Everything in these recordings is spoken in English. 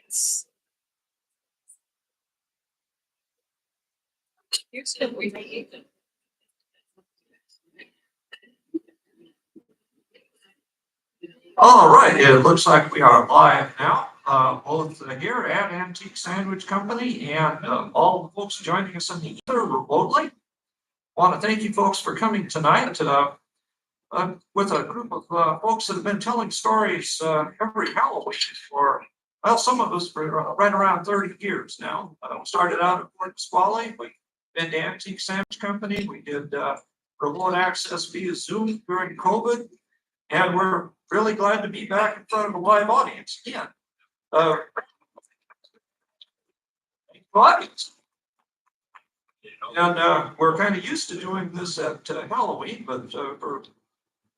Yes. You said we made it. All right, it looks like we are live now, both here at Antique Sandwich Company and all the folks joining us in the ether remotely. Want to thank you folks for coming tonight with a group of folks that have been telling stories every Halloween for, well, some of us for right around 30 years now. We started out at Port Pasquale. We've been to Antique Sandwich Company. We did remote access via Zoom during COVID. And we're really glad to be back in front of a live audience again. Audience. And we're kind of used to doing this at Halloween, but for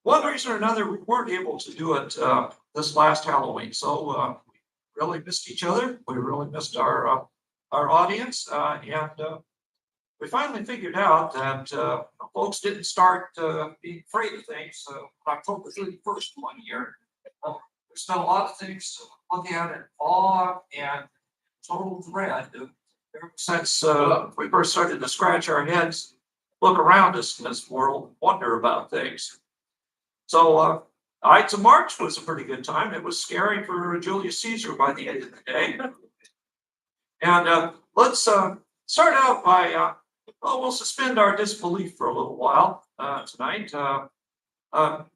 one reason or another, we weren't able to do it this last Halloween. So we really missed each other. We really missed our audience, and we finally figured out that folks didn't start being afraid of things October 31st one year. There's been a lot of things to look at in awe and total dread ever since we first started to scratch our heads, look around us in this world, wonder about things. So Ides of March was a pretty good time. It was scary for Julius Caesar by the end of the day. And let's start out by well, we'll suspend our disbelief for a little while tonight.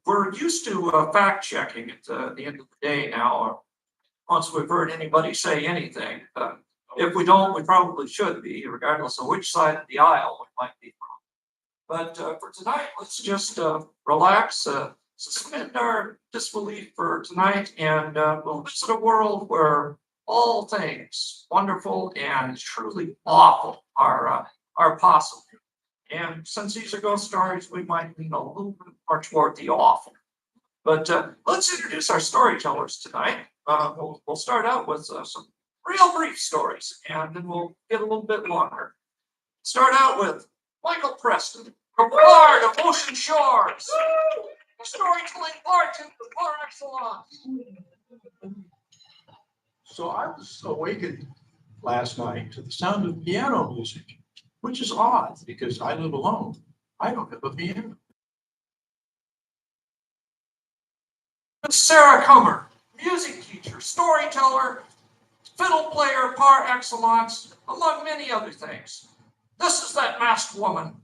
We're used to fact checking at the end of the day now. Once we've heard anybody say anything, if we don't, we probably should be, regardless of which side of the aisle we might be from. But for tonight, let's just relax, suspend our disbelief for tonight, and we'll visit a world where all things wonderful and truly awful are possible. And since these are ghost stories, we might lean a little bit more toward the awful. But let's introduce our storytellers tonight. We'll start out with some real brief stories, and then we'll get a little bit longer. Start out with Michael Preston, from Bard of Ocean Shores, a storytelling bartender par excellence. So I was awakened last night to the sound of piano music, which is odd because I live alone. I don't have a piano. Sarah Comer, music teacher, storyteller, fiddle player par excellence, among many other things. This is that masked woman.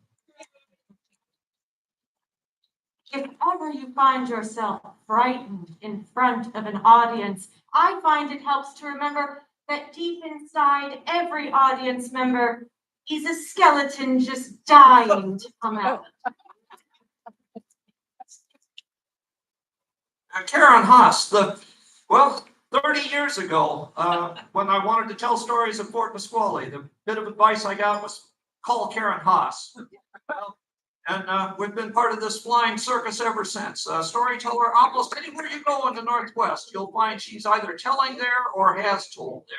If ever you find yourself frightened in front of an audience, I find it helps to remember that deep inside every audience member is a skeleton just dying to come out. Karen Haas, 30 years ago, when I wanted to tell stories at Fort Pasquale, the bit of advice I got was call Karen Haas. And we've been part of this flying circus ever since. Storyteller, almost anywhere you go in the Northwest, you'll find she's either telling there or has told there.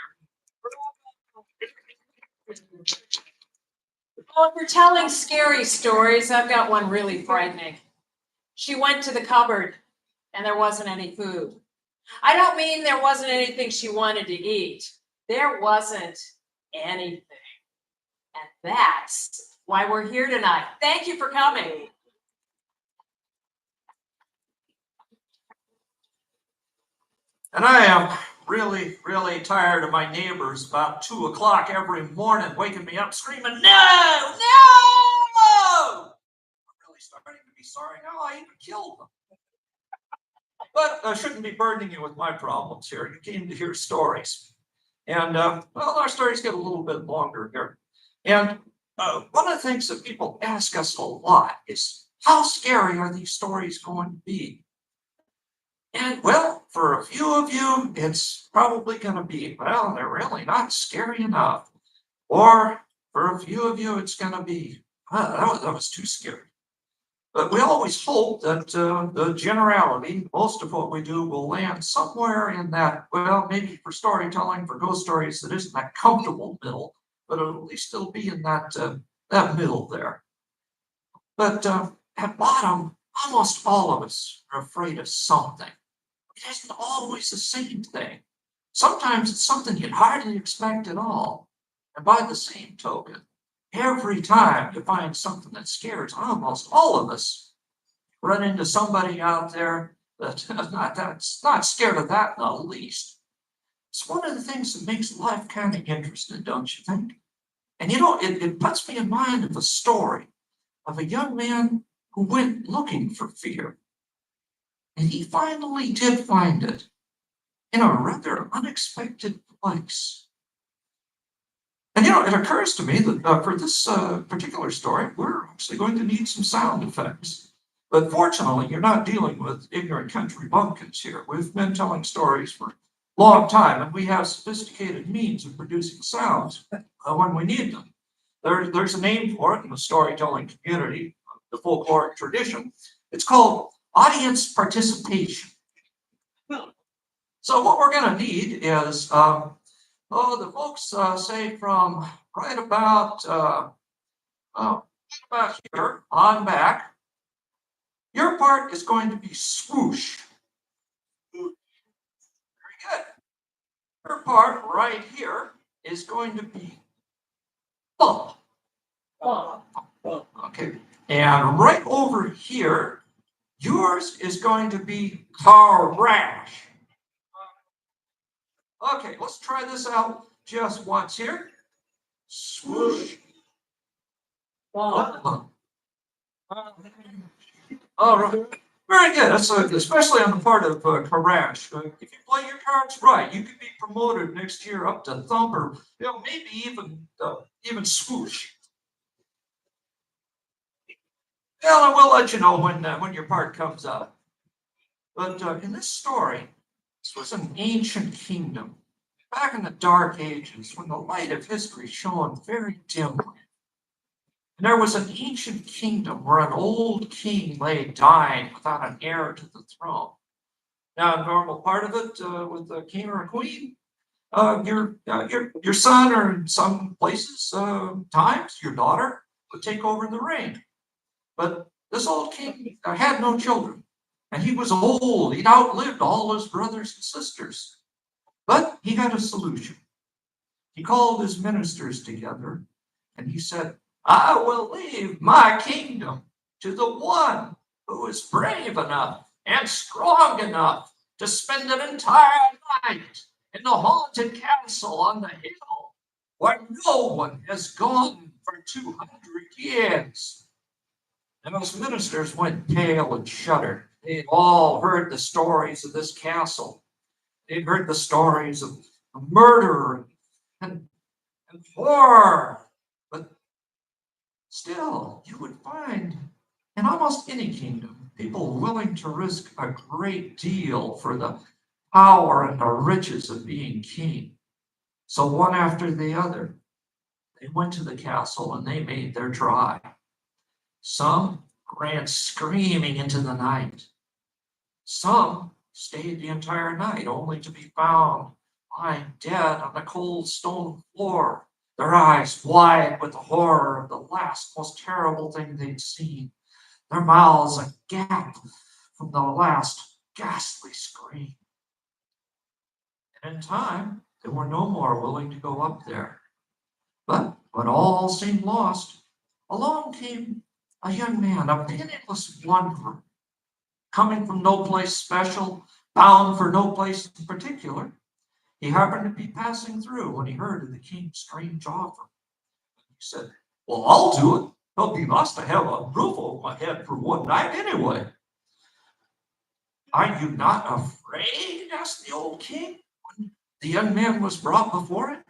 Well, if we're telling scary stories, I've got one really frightening. She went to the cupboard and there wasn't any food. I don't mean there wasn't anything she wanted to eat. There wasn't anything. And that's why we're here tonight. Thank you for coming. And I am really, really tired of my neighbors about 2 o'clock every morning waking me up screaming, no, no! I'm really starting to be sorry now I even killed them. But I shouldn't be burdening you with my problems here. You came to hear stories. And, well, our stories get a little bit longer here. And one of the things that people ask us a lot is, how scary are these stories going to be? And, well, for a few of you, it's probably going to be, well, they're really not scary enough. Or for a few of you, it's going to be, that was too scary. But we always hope that the generality, most of what we do will land somewhere in that, well, maybe for storytelling, for ghost stories, that isn't that comfortable middle, but it'll at least still be in that middle there. But at bottom, almost all of us are afraid of something. It isn't always the same thing. Sometimes it's something you'd hardly expect at all. And by the same token, every time you find something that scares almost all of us, run into somebody out there that's not scared of that in the least. It's one of the things that makes life kind of interesting, don't you think? And it puts me in mind of a story of a young man who went looking for fear. And he finally did find it in a rather unexpected place. And it occurs to me that for this particular story, we're actually going to need some sound effects. But fortunately, you're not dealing with ignorant country bumpkins here. We've been telling stories for a long time, and we have sophisticated means of producing sounds when we need them. There's a name for it in the storytelling community, the folkloric tradition. It's called audience participation. So what we're going to need is, the folks say from right about here on back, your part is going to be swoosh. Very good. Your part right here is going to be bump. Okay. And right over here, yours is going to be crash. Okay, let's try this out just once here. Swoosh. All right. Very good. That's especially on the part of Karash. If you play your cards right, you could be promoted next year up to thump, or maybe even swoosh. Well, I will let you know when your part comes up. But in this story, this was an ancient kingdom back in the Dark Ages, when the light of history shone very dimly. And there was an ancient kingdom where an old king lay dying without an heir to the throne. Now, a normal part of it with a king or a queen, your son, or in some places, times your daughter, would take over the reign. But this old king had no children, and he was old. He'd outlived all his brothers and sisters. But he had a solution. He called his ministers together, and he said, I will leave my kingdom to the one who is brave enough and strong enough to spend an entire night in the haunted castle on the hill where no one has gone for 200 years. And those ministers went pale and shuddered. They'd all heard the stories of this castle. They'd heard the stories of murder and horror. But still, you would find in almost any kingdom people willing to risk a great deal for the power and the riches of being king. So one after the other, they went to the castle and they made their try. Some ran screaming into the night. Some stayed the entire night, only to be found lying dead on the cold stone floor, their eyes wide with the horror of the last most terrible thing they'd seen, their mouths agape from the last ghastly scream. And in time, they were no more willing to go up there. But when all seemed lost, along came a young man, a penniless wanderer, coming from no place special, bound for no place in particular. He happened to be passing through when he heard of the king's strange offer. He said, well, I'll do it. It'll be nice to have a roof over my head for one night anyway. Are you not afraid? Asked the old king when the young man was brought before him.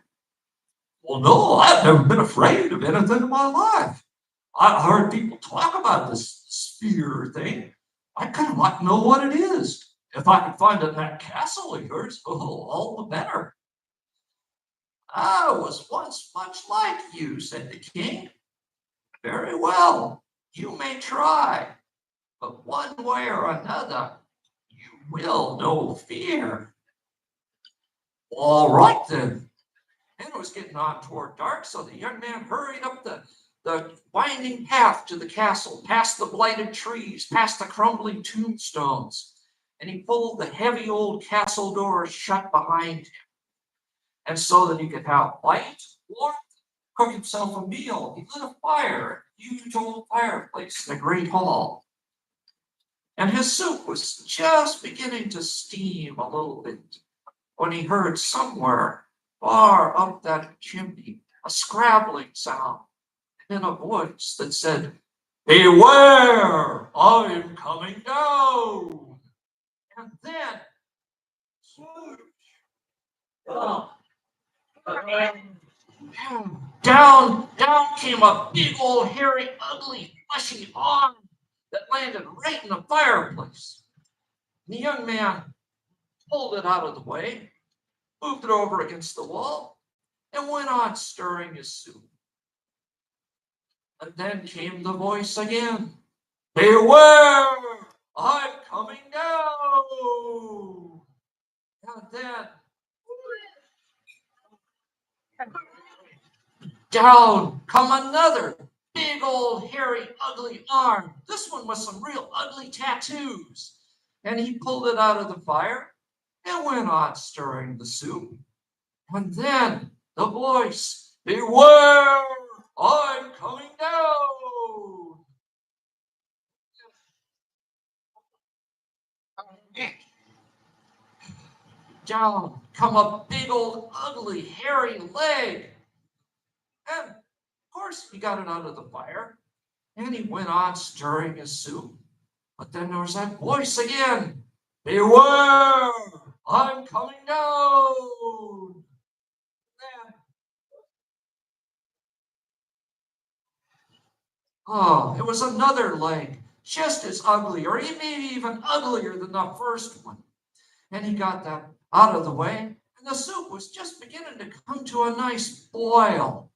Well, no, I've never been afraid of anything in my life. I've heard people talk about this sphere thing. I kind of like to know what it is. If I could find it in that castle of yours, all the better. I was once much like you, said the king. Very well, you may try, but one way or another, you will know fear. All right then. And it was getting on toward dark, so the young man hurried up the winding path to the castle, past the blighted trees, past the crumbling tombstones, and he pulled the heavy old castle door shut behind him. And so that he could have light, warmth, cook himself a meal. He lit a fire, a huge old fireplace in the great hall. And his soup was just beginning to steam a little bit when he heard somewhere far up that chimney a scrabbling sound and then a voice that said, "Beware, I'm coming down." And then, oh, down came a big old hairy, ugly, fleshy arm that landed right in the fireplace. And the young man pulled it out of the way, moved it over against the wall, and went on stirring his soup. And then came the voice again. "Beware, I'm coming down." And then down come another big old hairy ugly arm. This one with some real ugly tattoos. And he pulled it out of the fire and went on stirring the soup. And then the voice, "Beware, I'm coming down." Down come a big old ugly hairy leg. And of course he got it out of the fire and he went on stirring his soup. But then there was that voice again. "Beware, I'm coming down." Then, oh, it was another leg, just as ugly, or maybe even uglier than the first one. And he got that out of the way, and the soup was just beginning to come to a nice boil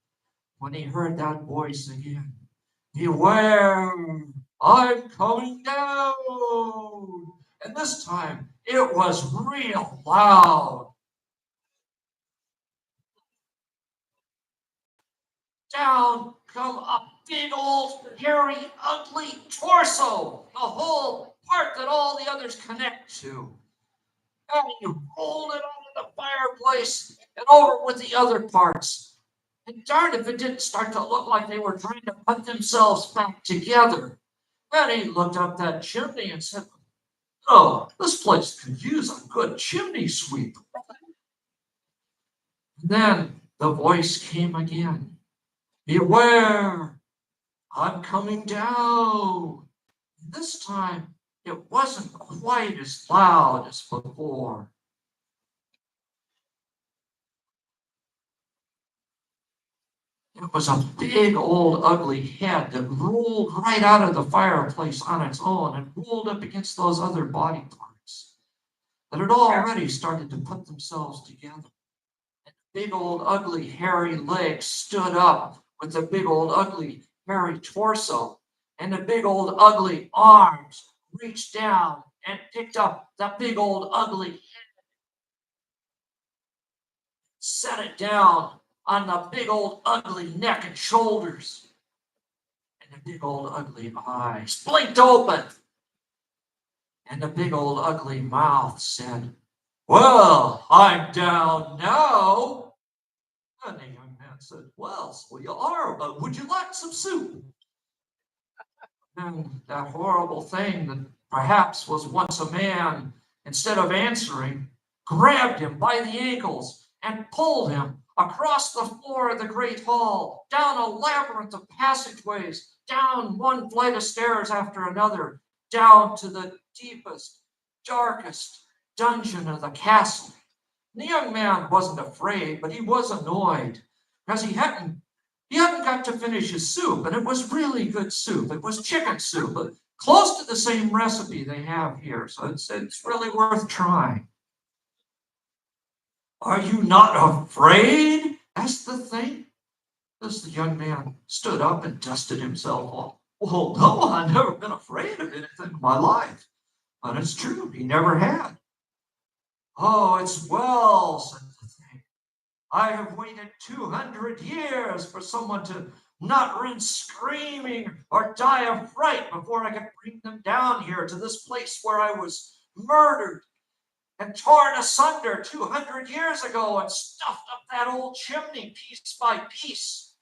when he heard that voice again. "Beware, I'm coming down." And this time it was real loud. Down come a big old hairy ugly torso, the whole part that all the others connect to. And he rolled it out of the fireplace and over with the other parts. And darn if it didn't start to look like they were trying to put themselves back together. And he looked up that chimney and said, "Oh, this place could use a good chimney sweep." And then the voice came again. "Beware, I'm coming down." And this time it wasn't quite as loud as before. It was a big old ugly head that rolled right out of the fireplace on its own and rolled up against those other body parts that had already started to put themselves together. And the big old ugly hairy legs stood up with the big old ugly hairy torso, and the big old ugly arms reached down and picked up the big old ugly head, set it down on the big old ugly neck and shoulders. And the big old ugly eyes blinked open. And the big old ugly mouth said, "Well, I'm down now." And the young man said, "Well, so you are, but would you like some soup?" And that horrible thing that perhaps was once a man, instead of answering, grabbed him by the ankles and pulled him across the floor of the great hall, down a labyrinth of passageways, down one flight of stairs after another, down to the deepest, darkest dungeon of the castle. And the young man wasn't afraid, but he was annoyed because he hadn't got to finish his soup, and it was really good soup. It was chicken soup, but close to the same recipe they have here, so it's really worth trying. "Are you not afraid?" asked the thing, as the young man stood up and dusted himself off. "Well, no, I've never been afraid of anything in my life." And it's true, he never had. "Oh, it's well," said the thing. "I have waited 200 years for someone to not run screaming or die of fright before I could bring them down here to this place where I was murdered. and tore it asunder 200 years ago and stuffed up that old chimney piece by piece.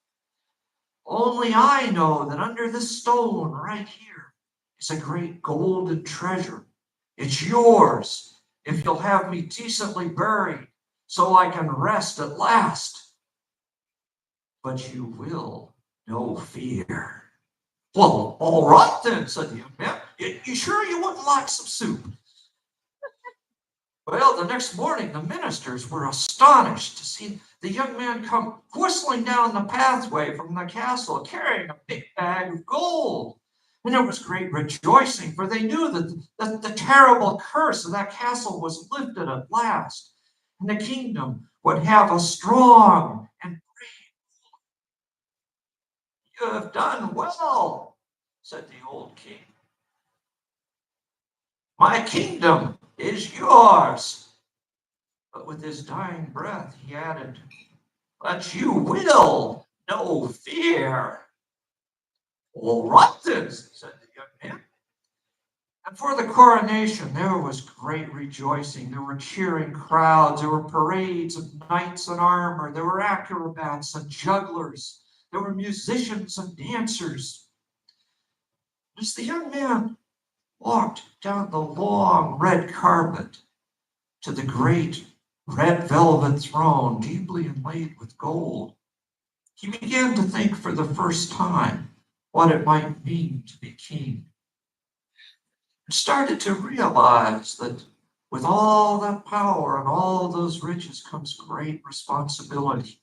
Only I know that under this stone right here is a great golden treasure. It's yours if you'll have me decently buried so I can rest at last. But you will, no fear. Well, all right then, said the young man. You sure you wouldn't like some soup? Well, the next morning, the ministers were astonished to see the young man come whistling down the pathway from the castle, carrying a big bag of gold. And there was great rejoicing, for they knew that the terrible curse of that castle was lifted at last, and the kingdom would have a strong and great ruler. You have done well, said the old king. My kingdom is yours. But with his dying breath, he added, but you will, no fear. All right then, said the young man. And for the coronation, there was great rejoicing. There were cheering crowds. There were parades of knights in armor. There were acrobats and jugglers. There were musicians and dancers. As the young man walked down the long red carpet to the great red velvet throne deeply inlaid with gold, he began to think for the first time what it might mean to be king. He started to realize that with all that power and all those riches comes great responsibility.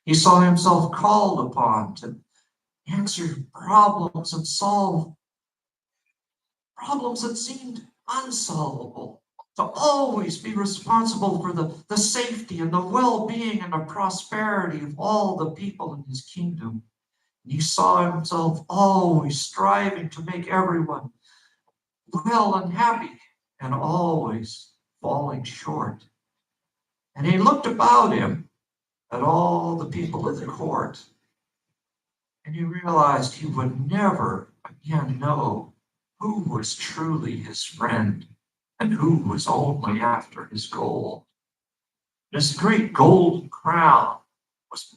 He saw himself called upon to answer problems and solve problems that seemed unsolvable, to always be responsible for the safety and the well-being and the prosperity of all the people in his kingdom. And he saw himself always striving to make everyone well and happy, and always falling short. And he looked about him at all the people of the court, and he realized he would never again know who was truly his friend and who was only after his gold. This great golden crown was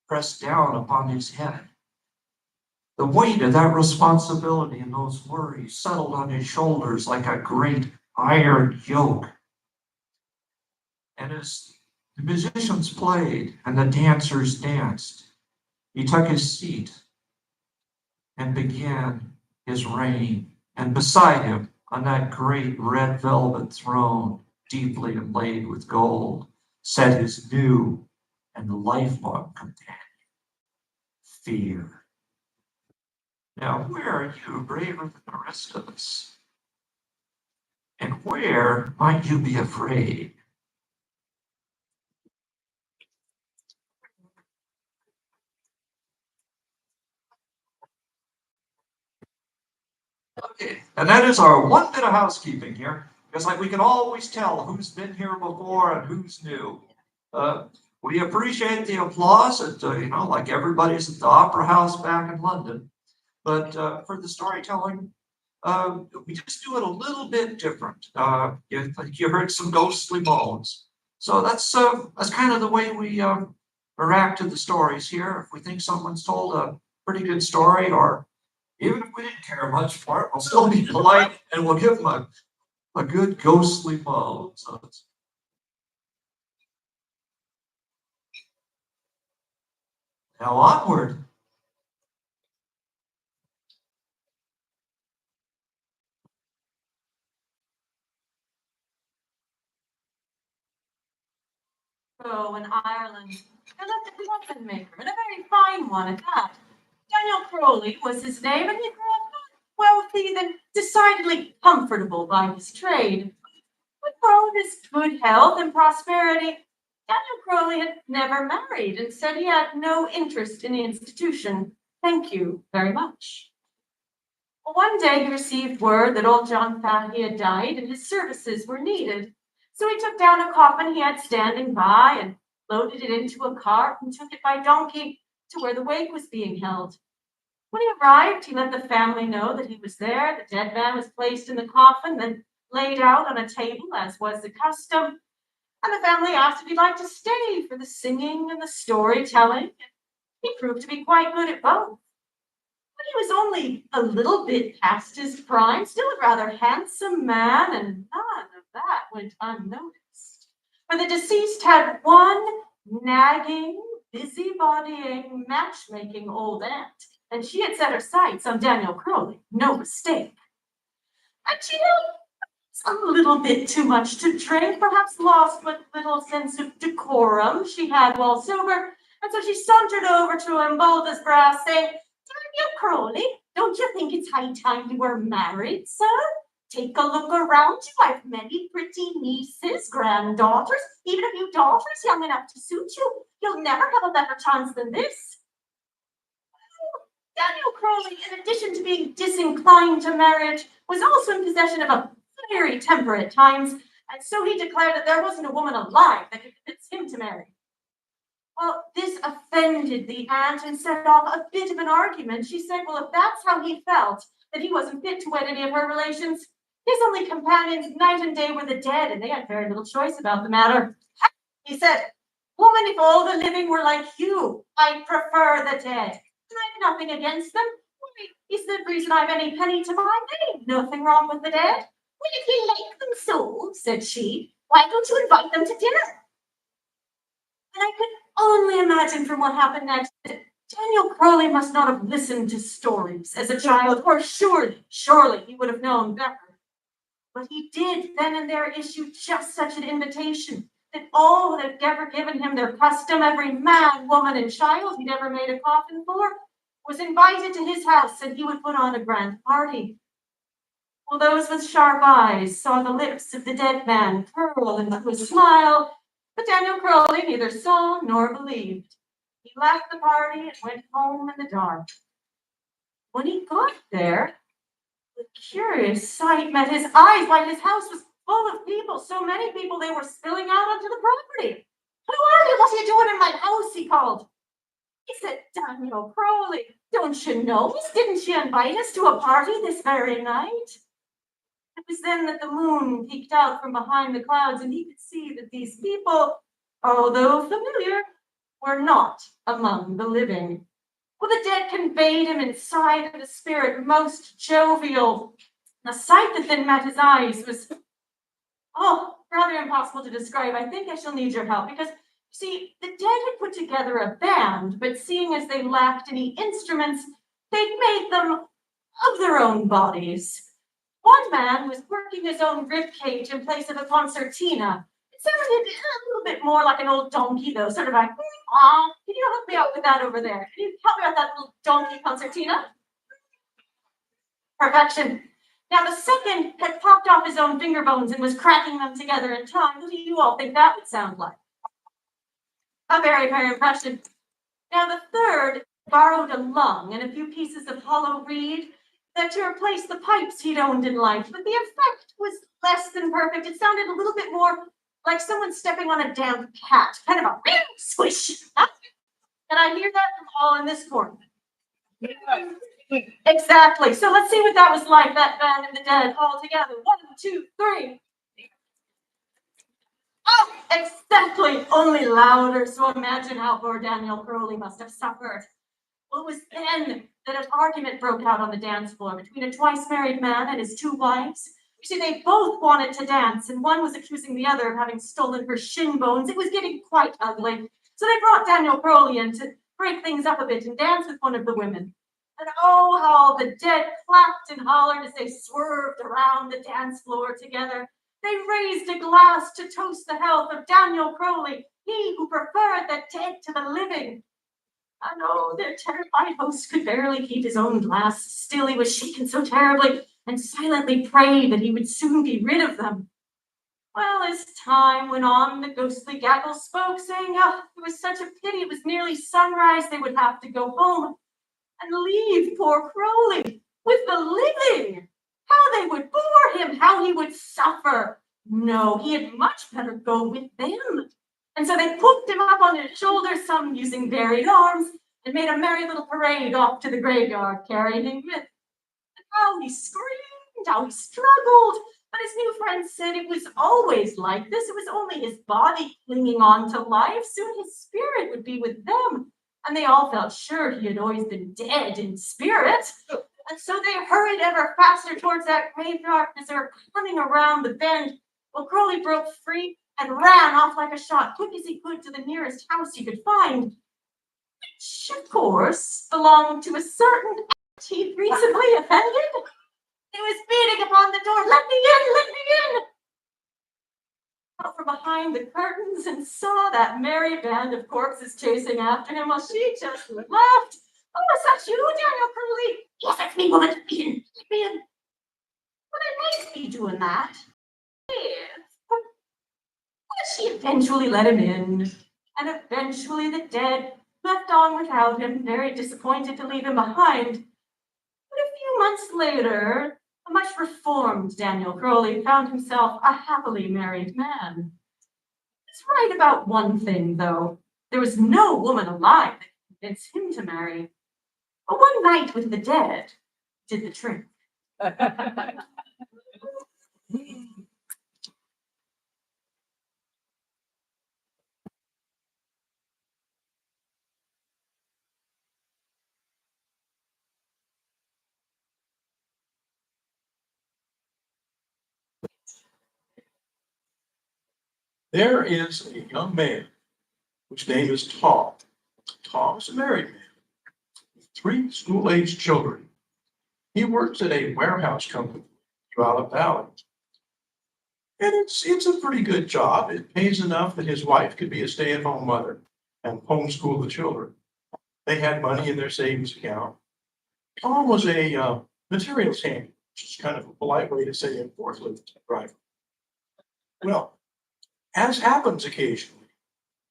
pressed down upon his head. The weight of that responsibility and those worries settled on his shoulders like a great iron yoke. And as the musicians played and the dancers danced, he took his seat and began his reign. And beside him, on that great red velvet throne, deeply inlaid with gold, sat his new and lifelong companion, Fear. Now, where are you braver than the rest of us? And where might you be afraid? Okay, and that is our one bit of housekeeping here, because like we can always tell who's been here before and who's new. We appreciate the applause at, like everybody's at the Opera House back in London. But for the storytelling, we just do it a little bit different. You heard some ghostly moans. So that's kind of the way we react to the stories here. If we think someone's told a pretty good story, or even if we didn't care much for it, we'll still be polite and we'll give them a good ghostly moan. So now onward. So in Ireland, there lived a muffin maker, and a very fine one at that. Daniel Crowley was his name, and he grew up not wealthy, then decidedly comfortable by his trade. But for all his good health and prosperity, Daniel Crowley had never married and said he had no interest in the institution. Thank you very much. Well, one day he received word that old John Fatty had died and his services were needed. So he took down a coffin he had standing by and loaded it into a cart and took it by donkey to where the wake was being held. When he arrived, he let the family know that he was there. The dead man was placed in the coffin, then laid out on a table, as was the custom, and the family asked if he'd like to stay for the singing and the storytelling. He proved to be quite good at both. But he was only a little bit past his prime, still a rather handsome man, and none of that went unnoticed. For the deceased had one nagging, busybodying, matchmaking old aunt, and she had set her sights on Daniel Crowley, no mistake. And she knew a little bit too much to drink, perhaps lost what little sense of decorum she had while sober, and so she sauntered over to him, bold as brass, saying, "Daniel Crowley, don't you think it's high time you were married, sir? Take a look around you. I've many pretty nieces, granddaughters, even a few daughters young enough to suit you. You'll never have a better chance than this." Daniel Crowley, in addition to being disinclined to marriage, was also in possession of a fiery temper at times, and so he declared that there wasn't a woman alive that could convince him to marry. Well, this offended the aunt and set off a bit of an argument. She said, well, if that's how he felt, that he wasn't fit to wed any of her relations, his only companions night and day were the dead, and they had very little choice about the matter. He said, "Woman, if all the living were like you, I'd prefer the dead. And I've nothing against them. Why, is the reason I've any penny to buy? There ain't nothing wrong with the dead." "Well, if you like them so," said she, "why don't you invite them to dinner?" And I could only imagine from what happened next that Daniel Crowley must not have listened to stories as a child, or surely he would have known better. But he did then and there issue just such an invitation that all that had ever given him their custom, every man, woman, and child he'd ever made a coffin for, was invited to his house, and he would put on a grand party. Well, those with sharp eyes saw the lips of the dead man curl into a smile, but Daniel Crowley neither saw nor believed. He left the party and went home in the dark. When he got there, a curious sight met his eyes. Why, his house was full of people, so many people they were spilling out onto the property. "Who are you? What are you doing in my house?" he called. He said, "Daniel Crowley, don't you know us? Didn't you invite us to a party this very night?" It was then that the moon peeked out from behind the clouds, and he could see that these people, although familiar, were not among the living. Well, the dead conveyed him inside of a spirit most jovial. The sight that then met his eyes was, rather impossible to describe. I think I shall need your help, because, see, the dead had put together a band, but seeing as they lacked any instruments, they'd made them of their own bodies. One man was working his own rib cage in place of a concertina. It sounded a little bit more like an old donkey, though, sort of like, can you help me out with that over there? Can you help me out with that little donkey concertina? Perfection. Now, the second had popped off his own finger bones and was cracking them together in time. What do you all think that would sound like? A very fair impression. Now, the third borrowed a lung and a few pieces of hollow reed that to replace the pipes he'd owned in life, but the effect was less than perfect. It sounded a little bit more like someone stepping on a damp cat, kind of a squish. And I hear that from all in this corner. Exactly. So let's see what that was like, that band and the dead all together. 1, 2, 3. Oh, exactly. Only louder. So imagine how poor Daniel Crowley must have suffered. Well, it was then that an argument broke out on the dance floor between a twice-married man and his 2 wives. You see, they both wanted to dance, and one was accusing the other of having stolen her shin bones. It was getting quite ugly. So they brought Daniel Crowley in to break things up a bit and dance with one of the women. And oh, how the dead clapped and hollered as they swerved around the dance floor together. They raised a glass to toast the health of Daniel Crowley, he who preferred the dead to the living. I know their terrified host could barely keep his own glass. Still, he was shaken so terribly and silently prayed that he would soon be rid of them. Well, as time went on, the ghostly gaggle spoke, saying, it was such a pity, it was nearly sunrise, they would have to go home and leave poor Crowley with the living. How they would bore him, how he would suffer. No, he had much better go with them. And so they put him up on their shoulders, some using buried arms, and made a merry little parade off to the graveyard, carrying him with. And how he screamed, how he struggled, But his new friend said it was always like this. It was only his body clinging on to life. Soon his spirit would be with them. And they all felt sure he had always been dead in spirit. And so they hurried ever faster towards that graveyard as they were coming around the bend. Well, Crowley broke free and ran off like a shot, quick as he could to the nearest house he could find, which, of course, belonged to a certain aunt he'd recently offended. He was beating upon the door, "Let me in, let me in!" Out from behind the curtains and saw that merry band of corpses chasing after him, while she just laughed. "Oh, is that you, Daniel Crowley?" "Yes, that's me, woman. Let me in, let me in." "But I might be doing that." Yes. But she eventually let him in, and eventually the dead left on without him, very disappointed to leave him behind. But a few months later, a much reformed Daniel Crowley found himself a happily married man. He's right about one thing, though. There was no woman alive that could convince him to marry. But one night with the dead did the trick. There is a young man whose name is Tom. Tom is a married man with 3 school-aged children. He works at a warehouse company in Puyallup Valley. And it's a pretty good job. It pays enough that his wife could be a stay-at-home mother and homeschool the children. They had money in their savings account. Tom was a materials handler, which is kind of a polite way to say a forklift driver. Well, as happens occasionally,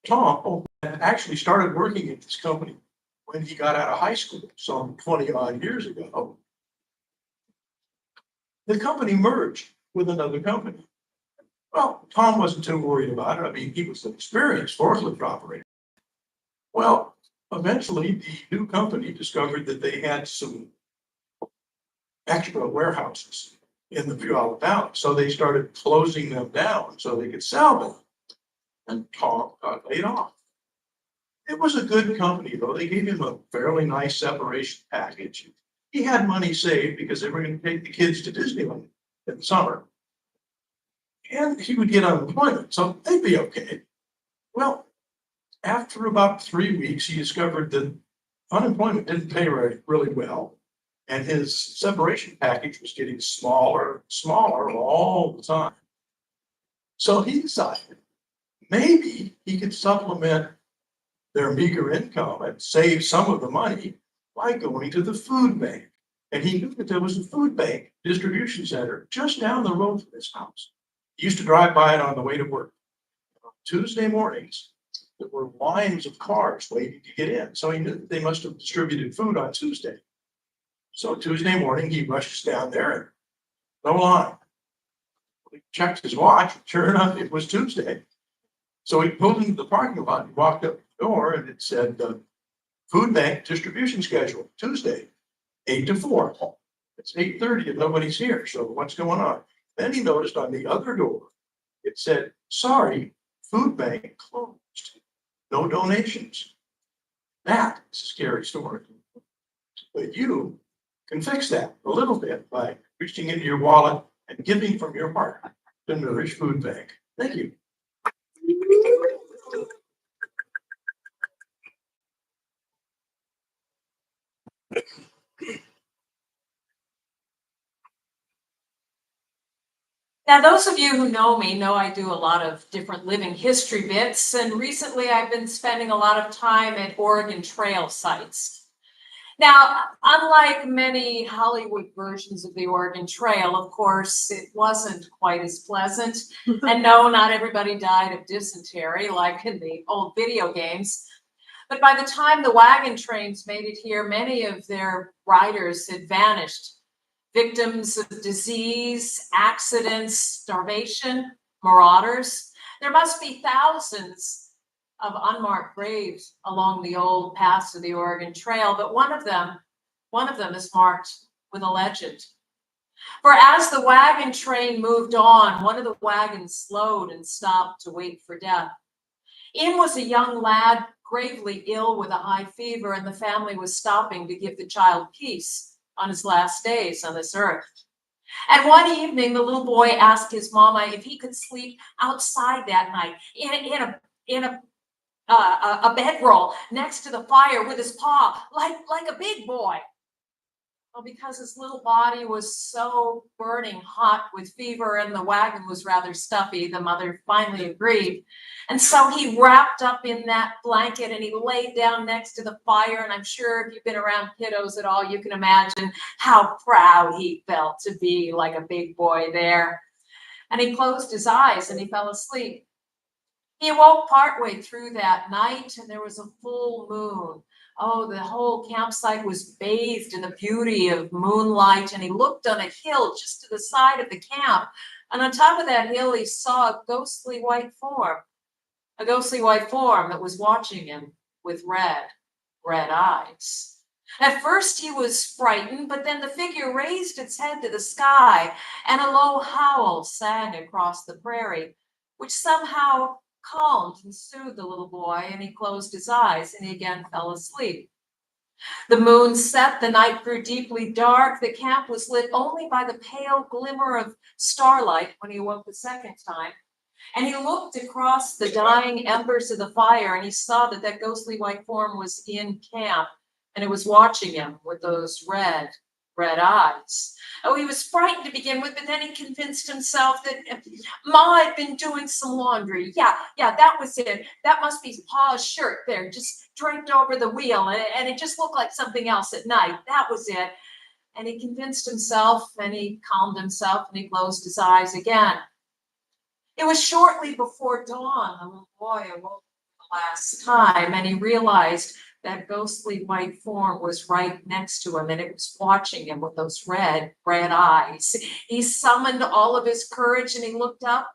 Tom actually started working at this company when he got out of high school some 20 odd years ago. The company merged with another company. Well, Tom wasn't too worried about it. I mean, he was an experienced forklift operator. Well, eventually the new company discovered that they had some extra warehouses in the Puyallup Valley. So they started closing them down so they could sell them. And Tom got laid off. It was a good company, though. They gave him a fairly nice separation package. He had money saved because they were going to take the kids to Disneyland in the summer. And he would get unemployment, so they'd be okay. Well, after about 3 weeks, he discovered that unemployment didn't pay really well. And his separation package was getting smaller and smaller all the time. So he decided maybe he could supplement their meager income and save some of the money by going to the food bank. And he knew that there was a food bank distribution center just down the road from his house. He used to drive by it on the way to work. On Tuesday mornings, there were lines of cars waiting to get in. So he knew that they must have distributed food on Tuesday. So Tuesday morning, he rushes down there and no line. He checked his watch. Sure enough, it was Tuesday. So he pulled into the parking lot and walked up the door, and it said, food bank distribution schedule, Tuesday, 8 to 4. It's 8:30 and nobody's here. So what's going on? Then he noticed on the other door, it said, sorry, food bank closed. No donations. That is a scary story. But you can fix that a little bit by reaching into your wallet and giving from your heart to Nourish Food Bank. Thank you. Now, those of you who know me know I do a lot of different living history bits, and recently I've been spending a lot of time at Oregon Trail sites. Now, unlike many Hollywood versions of the Oregon Trail, of course, it wasn't quite as pleasant. And no, not everybody died of dysentery like in the old video games. But by the time the wagon trains made it here, many of their riders had vanished. Victims of disease, accidents, starvation, marauders. There must be thousands of unmarked graves along the old paths of the Oregon Trail, but one of them is marked with a legend. For as the wagon train moved on, one of the wagons slowed and stopped to wait for death. In was a young lad gravely ill with a high fever, and the family was stopping to give the child peace on his last days on this earth. And one evening, the little boy asked his mama if he could sleep outside that night in a bedroll next to the fire with his paw, like a big boy. Well, because his little body was so burning hot with fever and the wagon was rather stuffy, the mother finally agreed. And so he wrapped up in that blanket and he laid down next to the fire. And I'm sure if you've been around kiddos at all, you can imagine how proud he felt to be like a big boy there. And he closed his eyes and he fell asleep. He awoke partway through that night and there was a full moon. Oh, the whole campsite was bathed in the beauty of moonlight, and he looked on a hill just to the side of the camp. And on top of that hill, he saw a ghostly white form that was watching him with red eyes. At first he was frightened, but then the figure raised its head to the sky and a low howl sang across the prairie, which somehow calmed and soothed the little boy, and he closed his eyes and he again fell asleep. The moon set, the night grew deeply dark, the camp was lit only by the pale glimmer of starlight when he awoke the second time. And he looked across the dying embers of the fire and he saw that that ghostly white form was in camp and it was watching him with those red eyes. Oh, he was frightened to begin with, but then he convinced himself that Ma had been doing some laundry. Yeah, that was it. That must be Pa's shirt there, just draped over the wheel, and it just looked like something else at night. That was it. And he convinced himself, and he calmed himself, and he closed his eyes again. It was shortly before dawn, the little boy awoke for the last time, and he realized that ghostly white form was right next to him and it was watching him with those red eyes. He summoned all of his courage and he looked up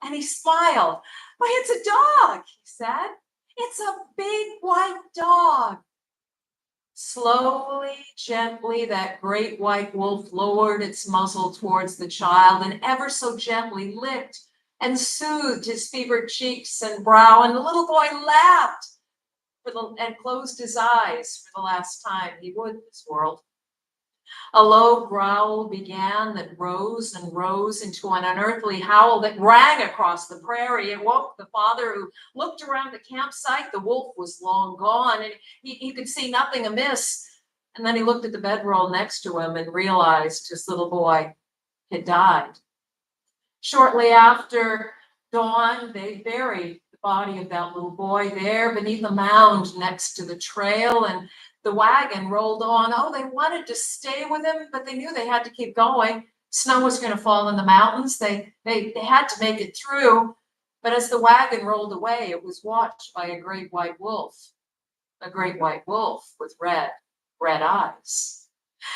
and he smiled. Why, it's a dog, he said. It's a big white dog. Slowly, gently, that great white wolf lowered its muzzle towards the child and ever so gently licked and soothed his fevered cheeks and brow, and the little boy laughed and closed his eyes for the last time he would this world. A low growl began that rose and rose into an unearthly howl that rang across the prairie. It woke the father, who looked around the campsite. The wolf was long gone and he could see nothing amiss. And then he looked at the bedroll next to him and realized his little boy had died. Shortly after dawn, they buried the body of that little boy there beneath a mound next to the trail, and the wagon rolled on. Oh, they wanted to stay with him, but they knew they had to keep going. Snow was going to fall in the mountains. They had to make it through. But as the wagon rolled away, it was watched by a great white wolf with red eyes.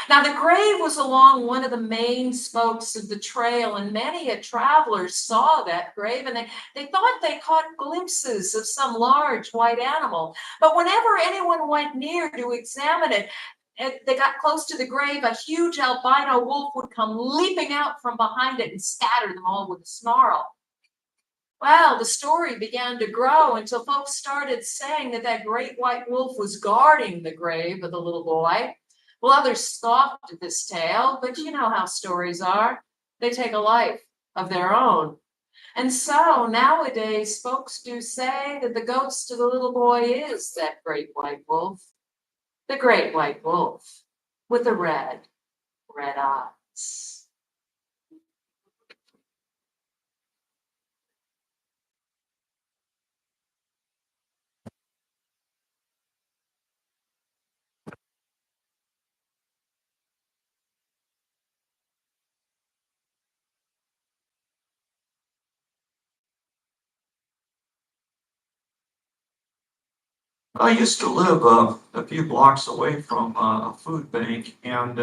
Now, the grave was along one of the main spokes of the trail, and many travelers saw that grave, and they thought they caught glimpses of some large white animal. But whenever anyone went near to examine it, they got close to the grave, a huge albino wolf would come leaping out from behind it and scatter them all with a snarl. Well, the story began to grow until folks started saying that great white wolf was guarding the grave of the little boy. Well, others scoffed at this tale, but you know how stories are. They take a life of their own. And so nowadays, folks do say that the ghost of the little boy is that great white wolf, the great white wolf with the red eyes. I used to live a few blocks away from a food bank, and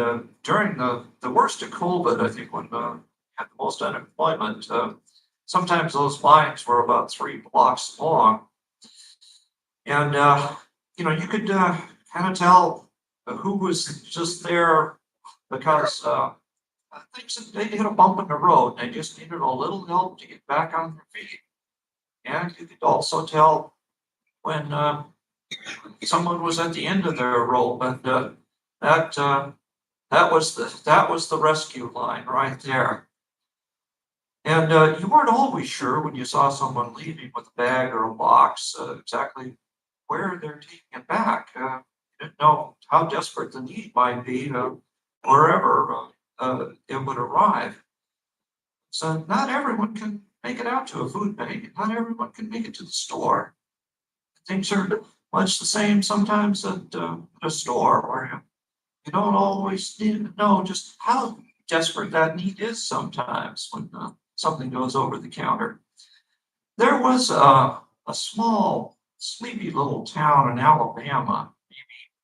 during the worst of COVID, I think when had the most unemployment, sometimes those lines were about 3 blocks long, and you could kind of tell who was just there because things that they hit a bump in the road. And they just needed a little help to get back on their feet. And you could also tell when someone was at the end of their rope, and that was the rescue line right there. And you weren't always sure when you saw someone leaving with a bag or a box exactly where they're taking it back. You didn't know how desperate the need might be wherever it would arrive. So not everyone can make it out to a food bank. Not everyone can make it to the store. Things are much the same sometimes at a store where you don't always need to know just how desperate that need is sometimes when something goes over the counter. There was a small, sleepy little town in Alabama, maybe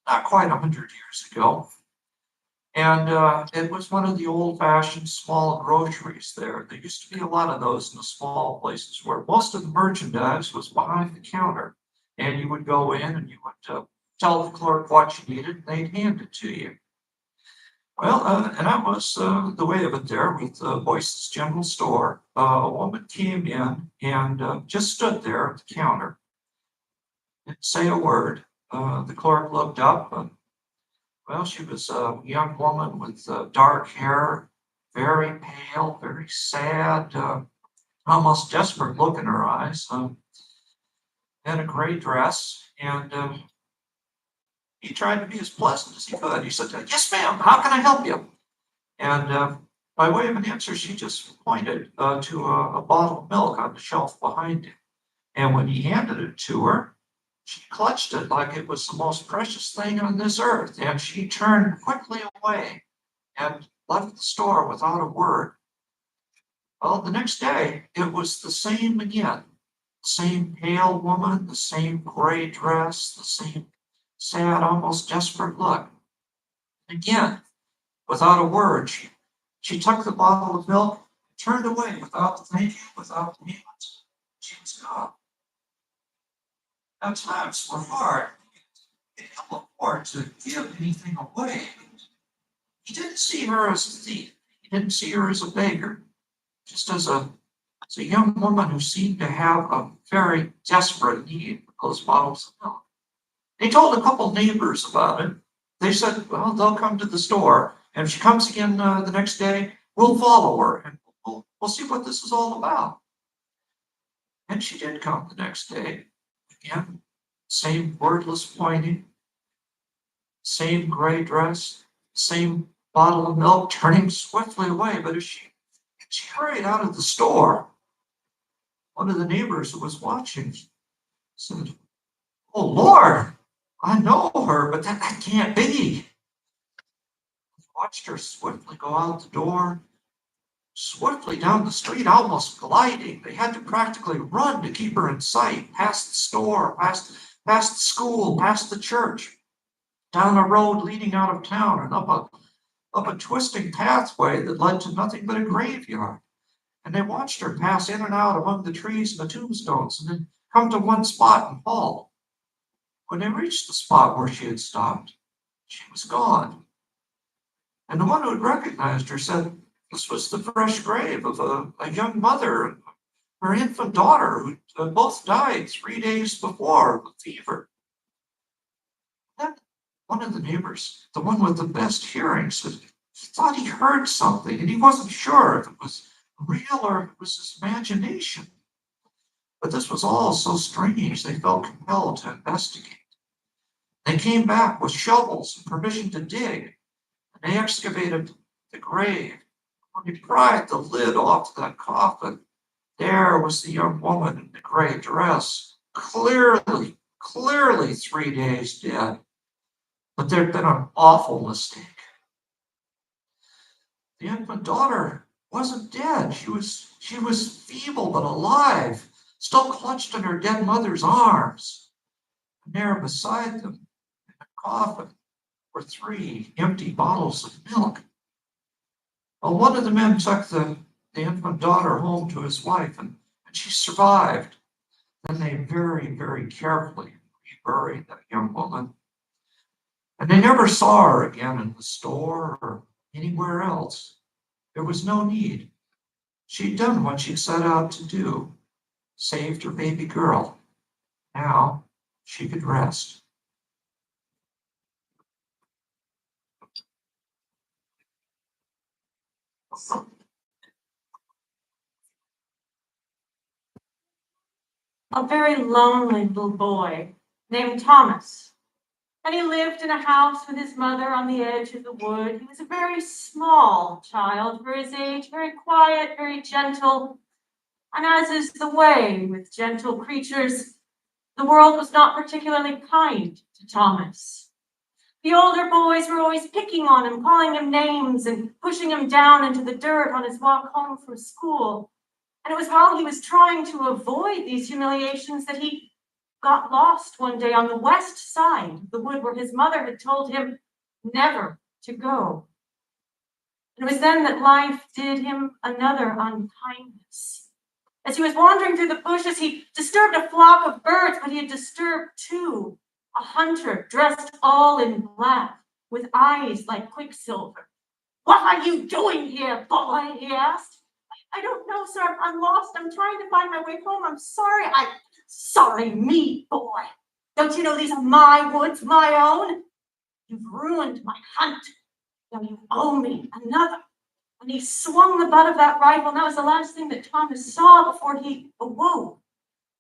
not quite 100 years ago. And it was one of the old-fashioned small groceries there. There used to be a lot of those in the small places where most of the merchandise was behind the counter. And you would go in and you would tell the clerk what you needed, and they'd hand it to you. Well, and that was the way of it there with Boyce's General Store. A woman came in and just stood there at the counter. Didn't say a word. The clerk looked up. Well, she was a young woman with dark hair, very pale, very sad, almost desperate look in her eyes, in a gray dress. And he tried to be as pleasant as he could. He said, "Yes, ma'am, how can I help you?" And by way of an answer, she just pointed to a bottle of milk on the shelf behind him. And when he handed it to her, she clutched it like it was the most precious thing on this earth. And she turned quickly away and left the store without a word. Well, the next day, it was the same again. Same pale woman, the same gray dress, the same sad, almost desperate look. Again, without a word, she took the bottle of milk, turned away without thank you, without payment. She was gone. Now, times were hard. He couldn't afford to give anything away. He didn't see her as a thief. He didn't see her as a beggar. Just as a young woman who seemed to have a very desperate need for those bottles of milk. They told a couple neighbors about it. They said, well, they'll come to the store. And if she comes again the next day, we'll follow her and we'll see what this is all about. And she did come the next day. Again, same wordless pointing, same gray dress, same bottle of milk, turning swiftly away. But as she hurried out of the store, one of the neighbors who was watching said, "Oh, Lord, I know her, but that can't be." He watched her swiftly go out the door, swiftly down the street, almost gliding. They had to practically run to keep her in sight, past the store, past the school, past the church, down a road leading out of town, and up a twisting pathway that led to nothing but a graveyard. And they watched her pass in and out among the trees and the tombstones, and then come to one spot and halt. When they reached the spot where she had stopped, she was gone. And the one who had recognized her said this was the fresh grave of a young mother and her infant daughter who both died 3 days before with fever. Then one of the neighbors, the one with the best hearing, said he thought he heard something and he wasn't sure if it was real or if it was his imagination. But this was all so strange, they felt compelled to investigate. They came back with shovels and permission to dig, and they excavated the grave. When they pried the lid off that coffin, there was the young woman in the gray dress, clearly 3 days dead. But there'd been an awful mistake. The infant daughter wasn't dead. She was feeble but alive, still clutched in her dead mother's arms. And there beside them, in the coffin, were 3 empty bottles of milk. Well, one of the men took the infant daughter home to his wife, and she survived. Then they very, very carefully reburied that young woman. And they never saw her again in the store or anywhere else. There was no need. She'd done what she set out to do, saved her baby girl. Now she could rest. A very lonely little boy named Thomas. And he lived in a house with his mother on the edge of the wood. He was a very small child for his age, very quiet, very gentle. And as is the way with gentle creatures, the world was not particularly kind to Thomas. The older boys were always picking on him, calling him names and pushing him down into the dirt on his walk home from school. And it was while he was trying to avoid these humiliations that he got lost one day on the west side of the wood where his mother had told him never to go. And it was then that life did him another unkindness. As he was wandering through the bushes, he disturbed a flock of birds, but he had disturbed two. A hunter dressed all in black, with eyes like quicksilver. "What are you doing here, boy?" he asked. I don't know, sir. I'm lost. I'm trying to find my way home. I'm sorry. Sorry me, boy. Don't you know these are my woods, my own? You've ruined my hunt. Now you owe me another. And he swung the butt of that rifle, and that was the last thing that Thomas saw before he awoke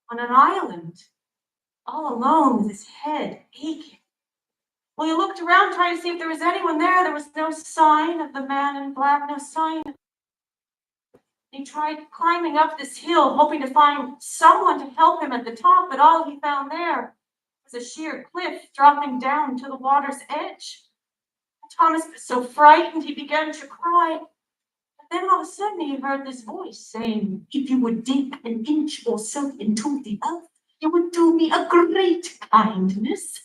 on an island, all alone with his head aching. Well, he looked around trying to see if there was anyone there. There was no sign of the man in black, no sign. He tried climbing up this hill, hoping to find someone to help him at the top, but all he found there was a sheer cliff dropping down to the water's edge. Thomas was so frightened he began to cry. But then all of a sudden he heard this voice saying, "If you would dig an inch or so into the earth, you would do me a great kindness."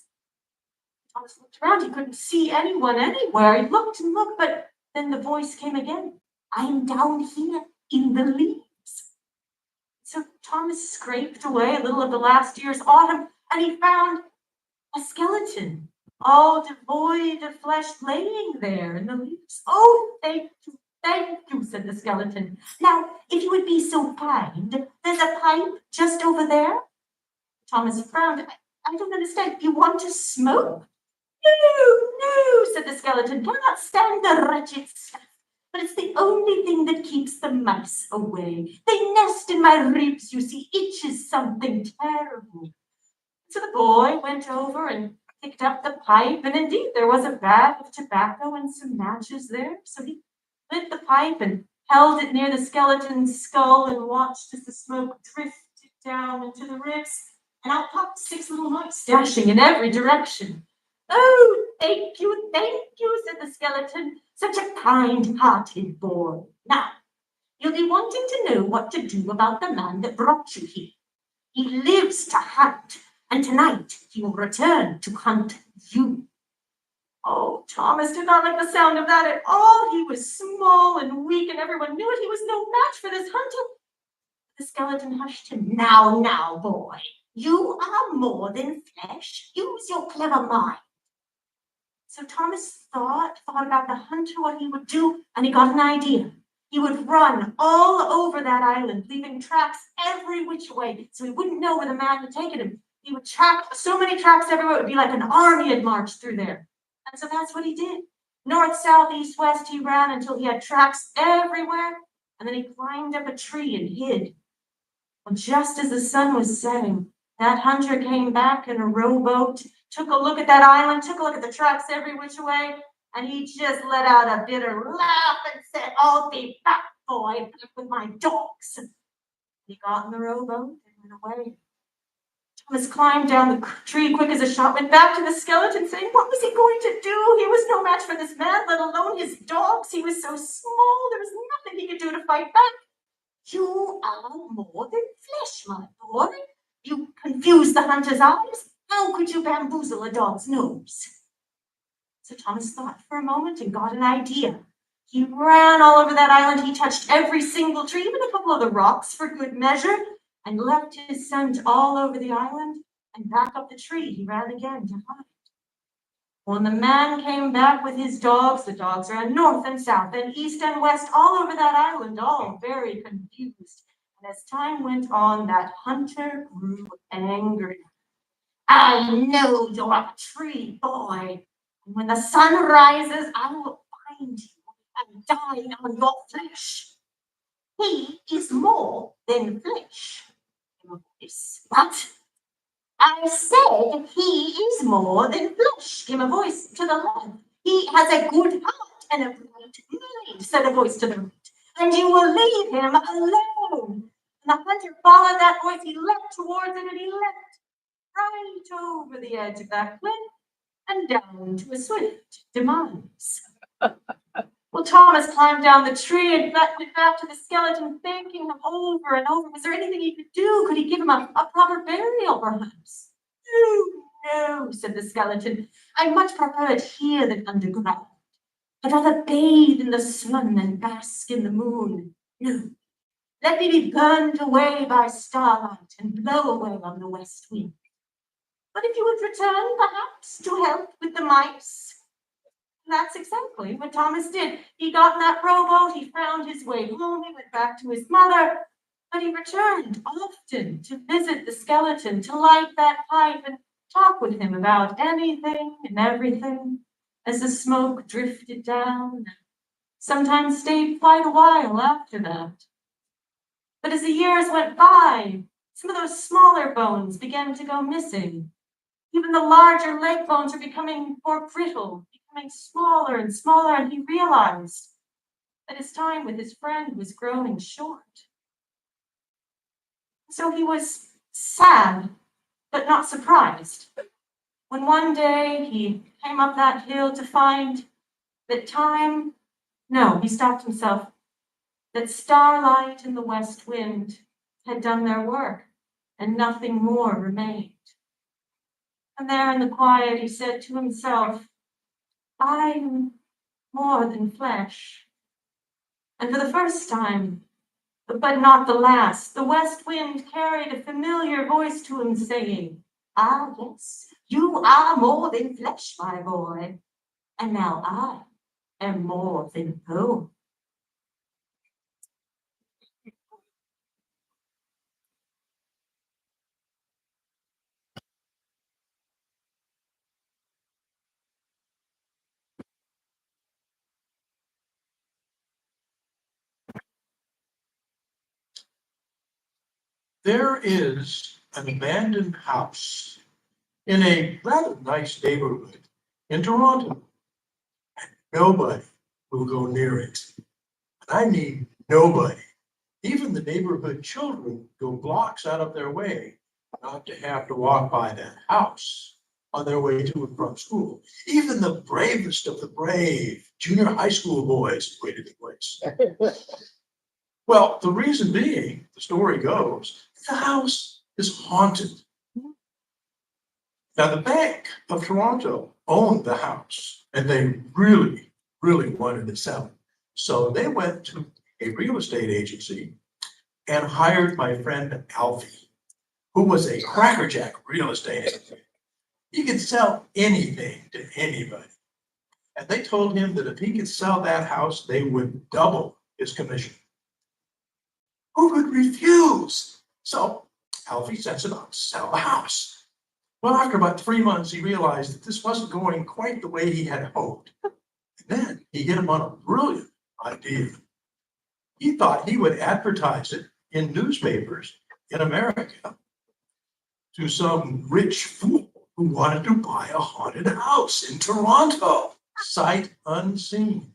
Thomas looked around. He couldn't see anyone anywhere. He looked and looked, but then the voice came again. "I'm down here in the leaves." So Thomas scraped away a little of the last year's autumn, and he found a skeleton, all devoid of flesh, laying there in the leaves. "Oh, thank you," said the skeleton. "Now, if you would be so kind, there's a pipe just over there." Thomas frowned. I don't understand. You want to smoke?" No, said the skeleton. "Cannot stand the wretched stuff. But it's the only thing that keeps the mice away. They nest in my ribs, you see. Itches something terrible." So the boy went over and picked up the pipe, and indeed there was a bag of tobacco and some matches there. So he lit the pipe and held it near the skeleton's skull and watched as the smoke drifted down into the ribs, and out popped 6 little mice, dashing in every direction. "Oh, thank you," said the skeleton. "Such a kind-hearted boy. Now, you'll be wanting to know what to do about the man that brought you here. He lives to hunt, and tonight he will return to hunt you." Oh, Thomas did not like the sound of that at all. He was small and weak, and everyone knew it. He was no match for this hunter. The skeleton hushed him. Now, boy, you are more than flesh. Use your clever mind." So Thomas thought about the hunter, what he would do, and he got an idea. He would run all over that island, leaving tracks every which way, so he wouldn't know where the man had taken him. He would track so many tracks everywhere, it would be like an army had marched through there. And so that's what he did. North, south, east, west, he ran until he had tracks everywhere, and then he climbed up a tree and hid. Well, just as the sun was setting, that hunter came back in a rowboat, took a look at that island, took a look at the tracks every which way, and he just let out a bitter laugh and said, "I'll be back, boy, back with my dogs." He got in the rowboat and went away. Thomas climbed down the tree quick as a shot, went back to the skeleton, saying, what was he going to do? He was no match for this man, let alone his dogs. He was so small, there was nothing he could do to fight back. "You are more than flesh, my boy. You confuse the hunter's eyes. How could you bamboozle a dog's nose?" So Thomas thought for a moment and got an idea. He ran all over that island. He touched every single tree, even a couple of the rocks for good measure, and left his scent all over the island and back up the tree. He ran again to hide. When the man came back with his dogs, the dogs ran north and south and east and west all over that island, all very confused. And as time went on, that hunter grew angry. I know you're a tree boy. And when the sun rises, I will find you and dine on your flesh. He is more than flesh. But I said he is more than flesh, came a voice to the left. He has a good heart and a bright mind, said a voice to the right. And you will leave him alone. And the hunter followed that voice. He leapt towards it and he leapt right over the edge of that cliff and down to a swift demise. Well, Thomas climbed down the tree and went back to the skeleton, thanking him over and over. Was there anything he could do? Could he give him a proper burial, perhaps? No, said the skeleton. I much prefer it here than underground. I'd rather bathe in the sun and bask in the moon. No, let me be burned away by starlight and blow away on the west wind. But if you would return, perhaps, to help with the mice. That's exactly what Thomas did. He got in that rowboat, he found his way home, he went back to his mother, but he returned often to visit the skeleton, to light that pipe and talk with him about anything and everything as the smoke drifted down, and sometimes stayed quite a while after that. But as the years went by, some of those smaller bones began to go missing. Even the larger leg bones are becoming more brittle, becoming smaller and smaller, and he realized that his time with his friend was growing short. So he was sad, but not surprised, when one day he came up that hill to find that he stopped himself, that starlight and the west wind had done their work, and nothing more remained. And there in the quiet, he said to himself, I'm more than flesh. And for the first time, but not the last, the west wind carried a familiar voice to him saying, ah, yes, you are more than flesh, my boy. And now I am more than bone. There is an abandoned house in a rather nice neighborhood in Toronto. Nobody will go near it. I mean, nobody. Even the neighborhood children go blocks out of their way not to have to walk by that house on their way to and from school. Even the bravest of the brave junior high school boys waited the place. Well, the reason being, the story goes, the house is haunted. Now, the Bank of Toronto owned the house, and they really, really wanted to sell it. So they went to a real estate agency and hired my friend Alfie, who was a crackerjack real estate agent. He could sell anything to anybody. And they told him that if he could sell that house, they would double his commission. Who could refuse? So Alfie sets it up to sell the house. Well, after about 3 months, he realized that this wasn't going quite the way he had hoped. And then he hit him on a brilliant idea. He thought he would advertise it in newspapers in America to some rich fool who wanted to buy a haunted house in Toronto, sight unseen.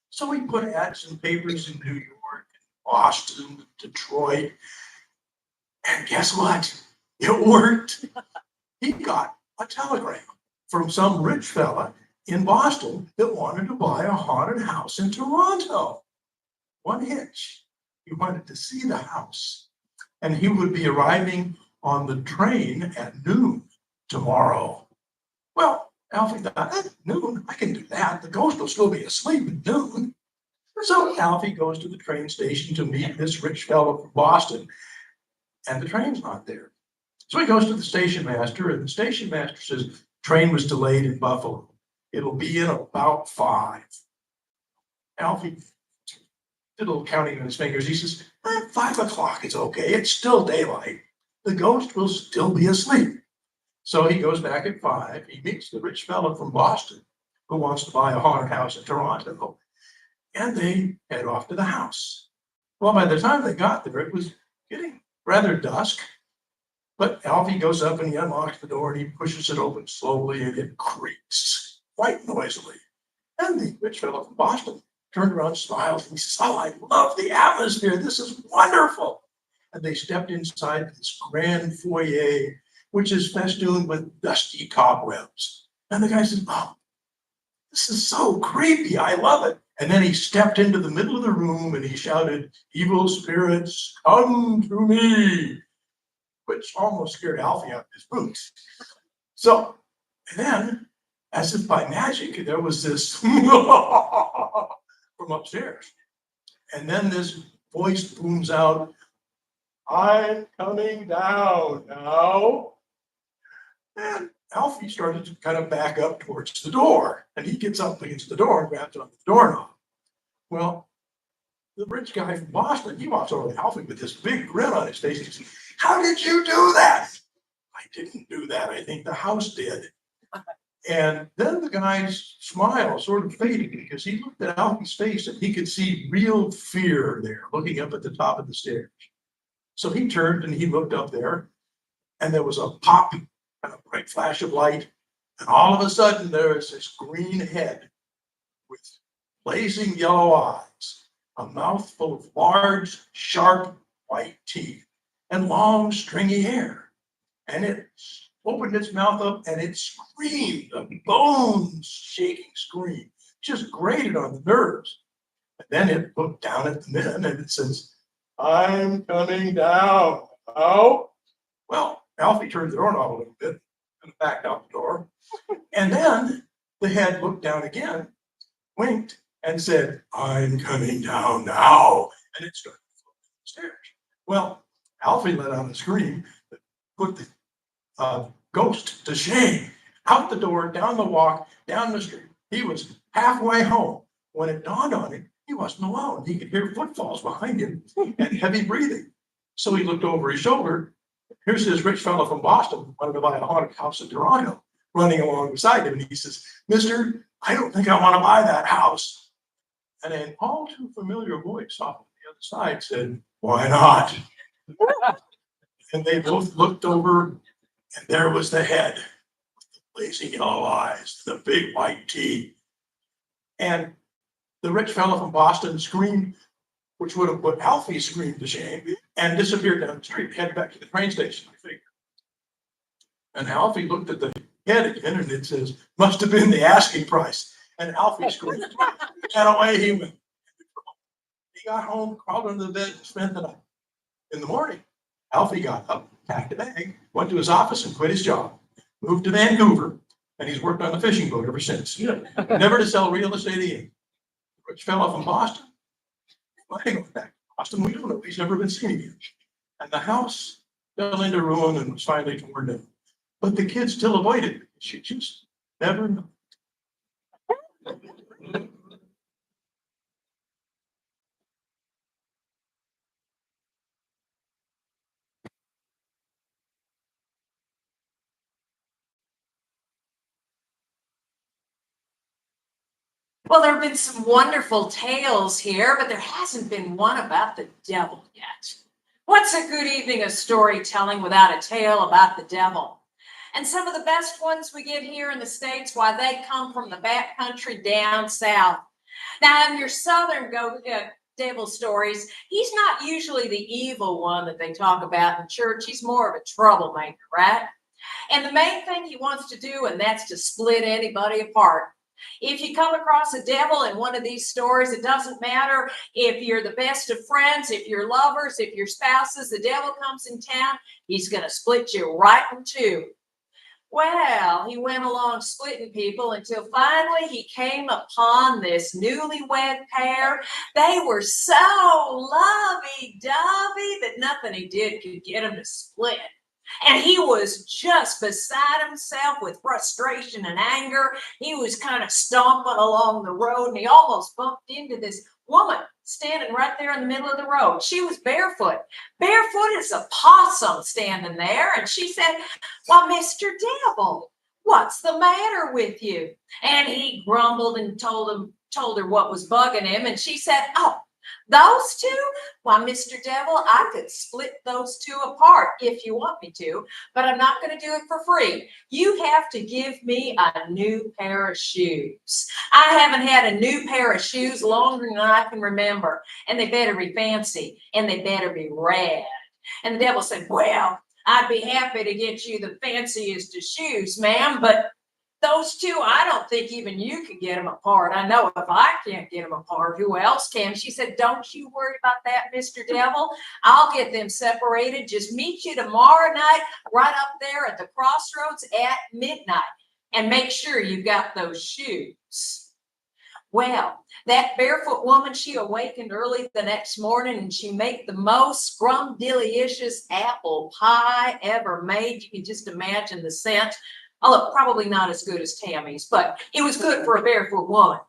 So he put ads in papers in New York, Boston, Detroit, and guess what? It worked. He got a telegram from some rich fella in Boston that wanted to buy a haunted house in Toronto. One hitch, he wanted to see the house, and he would be arriving on the train at noon tomorrow. Well, Alfie thought, at noon, I can do that. The ghost will still be asleep at noon. So Alfie goes to the train station to meet this rich fellow from Boston, and the train's not there. So he goes to the station master, and the station master says, train was delayed in Buffalo. It'll be in about 5. Alfie did a little counting on his fingers. He says, 5 o'clock is okay. It's still daylight. The ghost will still be asleep. So he goes back at 5. He meets the rich fellow from Boston who wants to buy a haunted house in Toronto. And they head off to the house. Well, by the time they got there, it was getting rather dusk. But Alfie goes up and he unlocks the door and he pushes it open slowly and it creaks quite noisily. And the rich fellow from Boston turned around, smiled, and he says, "Oh, I love the atmosphere. This is wonderful." And they stepped inside this grand foyer, which is festooned with dusty cobwebs. And the guy says, "Oh, this is so creepy. I love it." And then he stepped into the middle of the room and he shouted, "Evil spirits, come to me," which almost scared Alfie out of his boots. So, and then, as if by magic, there was this from upstairs. And then this voice booms out, "I'm coming down now." And Alfie started to kind of back up towards the door. And he gets up against the door and grabs on the doorknob. Well, the rich guy from Boston, he walks over to Alfie with this big grin on his face. He says, "How did you do that?" "I didn't do that. I think the house did." And then the guy's smile sort of faded because he looked at Alfie's face and he could see real fear there looking up at the top of the stairs. So he turned and he looked up there and there was a pop and a bright flash of light. And all of a sudden there is this green head with blazing yellow eyes, a mouth full of large, sharp white teeth and long, stringy hair. And it opened its mouth up and it screamed a bone-shaking scream, just grated on the nerves. And then it looked down at the men and it says, "I'm coming down." Oh, well, Alfie turned the doorknob a little bit and backed out the door. And then the head looked down again, winked, and said, "I'm coming down now." And it started to float down the stairs. Well, Alfie let out a scream that put the ghost to shame. Out the door, down the walk, down the street. He was halfway home. When it dawned on him, he wasn't alone. He could hear footfalls behind him and heavy breathing. So he looked over his shoulder. Here's this rich fellow from Boston who wanted to buy a haunted house in Toronto, running along beside him. And he says, "Mister, I don't think I want to buy that house." And an all too familiar voice off on the other side said, "Why not?" And they both looked over, and there was the head with the blazing yellow eyes, the big white teeth. And the rich fellow from Boston screamed, which would have put Alfie's scream to shame, and disappeared down the street, headed back to the train station, I figure. And Alfie looked at the head again, and it says, "Must have been the asking price." And Alfie screamed, and away he went. He got home, crawled under the bed, and spent the night. In the morning, Alfie got up, packed a bag, went to his office and quit his job, moved to Vancouver, and he's worked on a fishing boat ever since. Never to sell real estate again. The rich fellow from Boston, well, he goes back to Boston. We don't know. He's never been seen again. And the house fell into ruin and was finally torn down. But the kids still avoided it. She just never knew. Well, there have been some wonderful tales here, but there hasn't been one about the devil yet. What's a good evening of storytelling without a tale about the devil? And some of the best ones we get here in the States, why, they come from the back country down south. Now, in your southern devil stories, he's not usually the evil one that they talk about in church. He's more of a troublemaker, right? And the main thing he wants to do, and that's to split anybody apart. If you come across a devil in one of these stories, it doesn't matter if you're the best of friends, if you're lovers, if you're spouses, the devil comes in town, he's going to split you right in two. Well, he went along splitting people until finally he came upon this newlywed pair. They were so lovey-dovey that nothing he did could get them to split. And he was just beside himself with frustration and anger. He was kind of stomping along the road, and he almost bumped into this woman standing right there in the middle of the road. She was barefoot. Barefoot as a possum standing there. And she said, "Why, Mr. Devil, what's the matter with you?" And he grumbled and told her what was bugging him. And she said, "Oh, those two? Why, Mr. Devil, I could split those two apart if you want me to, but I'm not going to do it for free. You have to give me a new pair of shoes. I haven't had a new pair of shoes longer than I can remember, and they better be fancy, and they better be red." And the devil said, "Well, I'd be happy to get you the fanciest of shoes, ma'am, but those two, I don't think even you could get them apart. I know if I can't get them apart, who else can?" She said, "Don't you worry about that, Mr. Devil. I'll get them separated. Just meet you tomorrow night right up there at the crossroads at midnight, and make sure you've got those shoes." Well, that barefoot woman, she awakened early the next morning, and she made the most scrumdiddlyicious apple pie ever made. You can just imagine the scent. Although probably not as good as Tammy's, but it was good for a barefoot woman.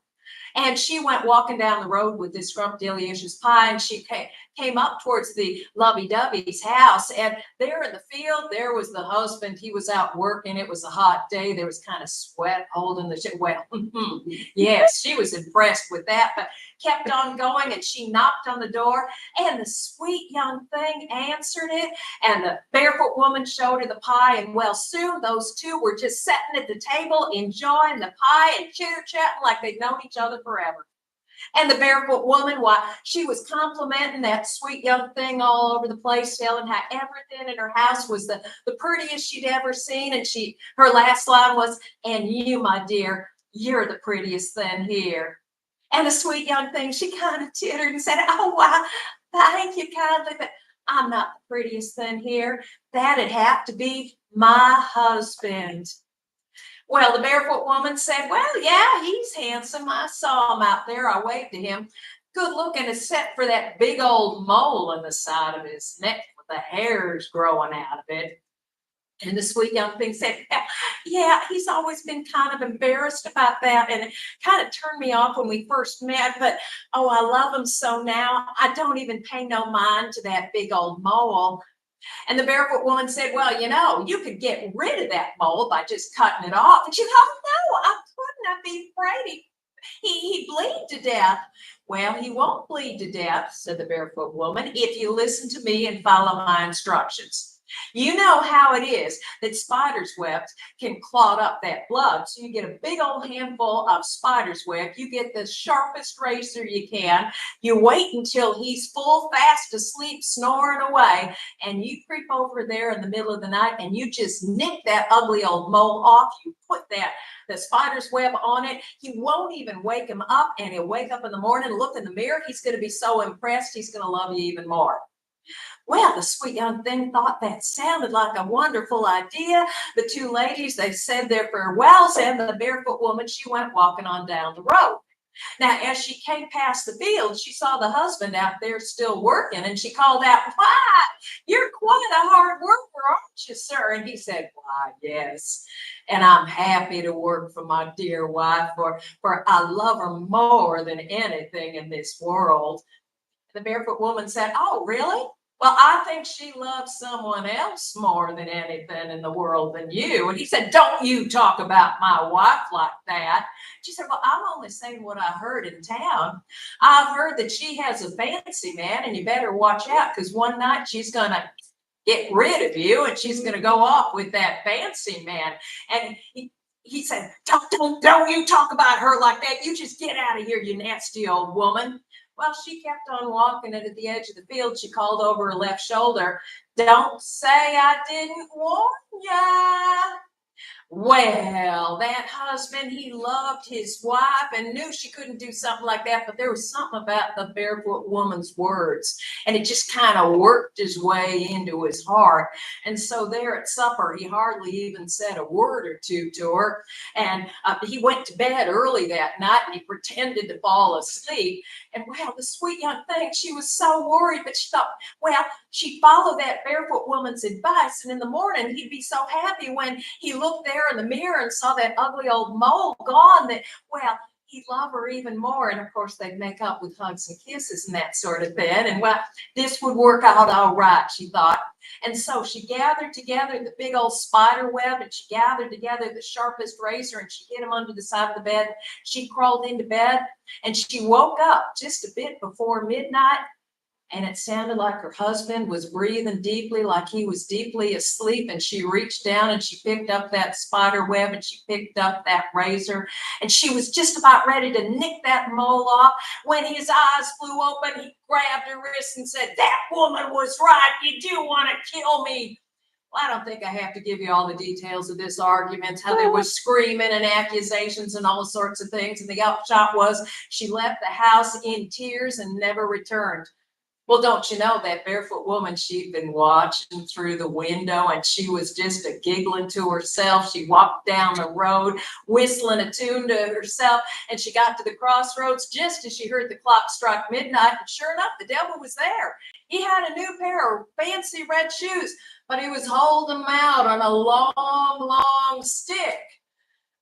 And she went walking down the road with this scrumptious pie, and she came up towards the lovey-dovey's house. And there in the field, there was the husband. He was out working. It was a hot day. There was kind of sweat holding the shit. Well, yes, she was impressed with that, but kept on going. And she knocked on the door, and the sweet young thing answered it. And the barefoot woman showed her the pie. And well, soon those two were just sitting at the table, enjoying the pie and chitter-chatting like they'd known each other forever. And the barefoot woman, why, she was complimenting that sweet young thing all over the place, telling how everything in her house was the prettiest she'd ever seen. And her last line was, "And you, my dear, you're the prettiest thing here." And the sweet young thing, she kind of tittered and said, "Oh, why, thank you kindly, but I'm not the prettiest thing here. That'd have to be my husband." Well, the barefoot woman said, "Well, yeah, he's handsome. I saw him out there. I waved to him. Good looking, except for that big old mole on the side of his neck with the hairs growing out of it." And the sweet young thing said, "Yeah, he's always been kind of embarrassed about that. And it kind of turned me off when we first met. But, oh, I love him so now. I don't even pay no mind to that big old mole." And the barefoot woman said, "Well, you could get rid of that mole by just cutting it off." And she said, "Oh, no, I couldn't. I'd be afraid he'd bleed to death." "Well, he won't bleed to death," said the barefoot woman, "if you listen to me and follow my instructions. You know how it is that spiders' webs can clot up that blood. So you get a big old handful of spider's web. You get the sharpest razor you can. You wait until he's full, fast asleep, snoring away. And you creep over there in the middle of the night and you just nick that ugly old mole off. You put the spider's web on it. He won't even wake him up. And he'll wake up in the morning, look in the mirror. He's going to be so impressed. He's going to love you even more." Well, the sweet young thing thought that sounded like a wonderful idea. The two ladies, they said their farewells, and the barefoot woman, she went walking on down the road. Now, as she came past the field, she saw the husband out there still working, and she called out, "Why, you're quite a hard worker, aren't you, sir?" And he said, "Why, yes. And I'm happy to work for my dear wife, for I love her more than anything in this world." The barefoot woman said, "Oh, really? Well, I think she loves someone else more than anything in the world than you." And he said, "Don't you talk about my wife like that." She said, "Well, I'm only saying what I heard in town. I've heard that she has a fancy man, and you better watch out because one night she's going to get rid of you and she's going to go off with that fancy man." And he said, don't you talk about her like that. You just get out of here, you nasty old woman." Well, she kept on walking, and at the edge of the field, she called over her left shoulder, "Don't say I didn't warn ya." Well, that husband, he loved his wife and knew she couldn't do something like that, but there was something about the barefoot woman's words, and it just kind of worked his way into his heart. And so there at supper, he hardly even said a word or two to her. And he went to bed early that night and he pretended to fall asleep. And well, the sweet young thing, she was so worried, but she thought, well, she'd follow that barefoot woman's advice. And in the morning, he'd be so happy when he looked there in the mirror and saw that ugly old mole gone that, well, he'd love her even more. And of course, they'd make up with hugs and kisses and that sort of thing. And well, this would work out all right, she thought. And so she gathered together the big old spider web, and she gathered together the sharpest razor, and she hid him under the side of the bed. She crawled into bed, and she woke up just a bit before midnight. And it sounded like her husband was breathing deeply, like he was deeply asleep. And she reached down and she picked up that spider web and she picked up that razor. And she was just about ready to nick that mole off when his eyes flew open. He grabbed her wrist and said, "That woman was right. You do want to kill me." Well, I don't think I have to give you all the details of this argument, how there was screaming and accusations and all sorts of things. And the upshot was she left the house in tears and never returned. Well, don't you know that barefoot woman, she'd been watching through the window and she was just a giggling to herself. She walked down the road, whistling a tune to herself, and she got to the crossroads just as she heard the clock strike midnight. And sure enough, the devil was there. He had a new pair of fancy red shoes, but he was holding them out on a long, long stick.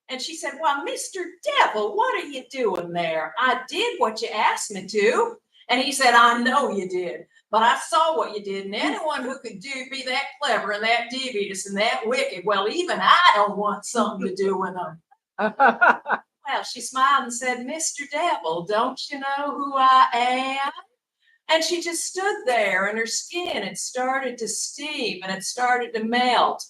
And she said, "Why, Mr. Devil, what are you doing there? I did what you asked me to." And he said, "I know you did, but I saw what you did. And anyone who could be that clever and that devious and that wicked, well, even I don't want something to do with them." Well, she smiled and said, "Mr. Devil, don't you know who I am?" And she just stood there and her skin had started to steam and it started to melt.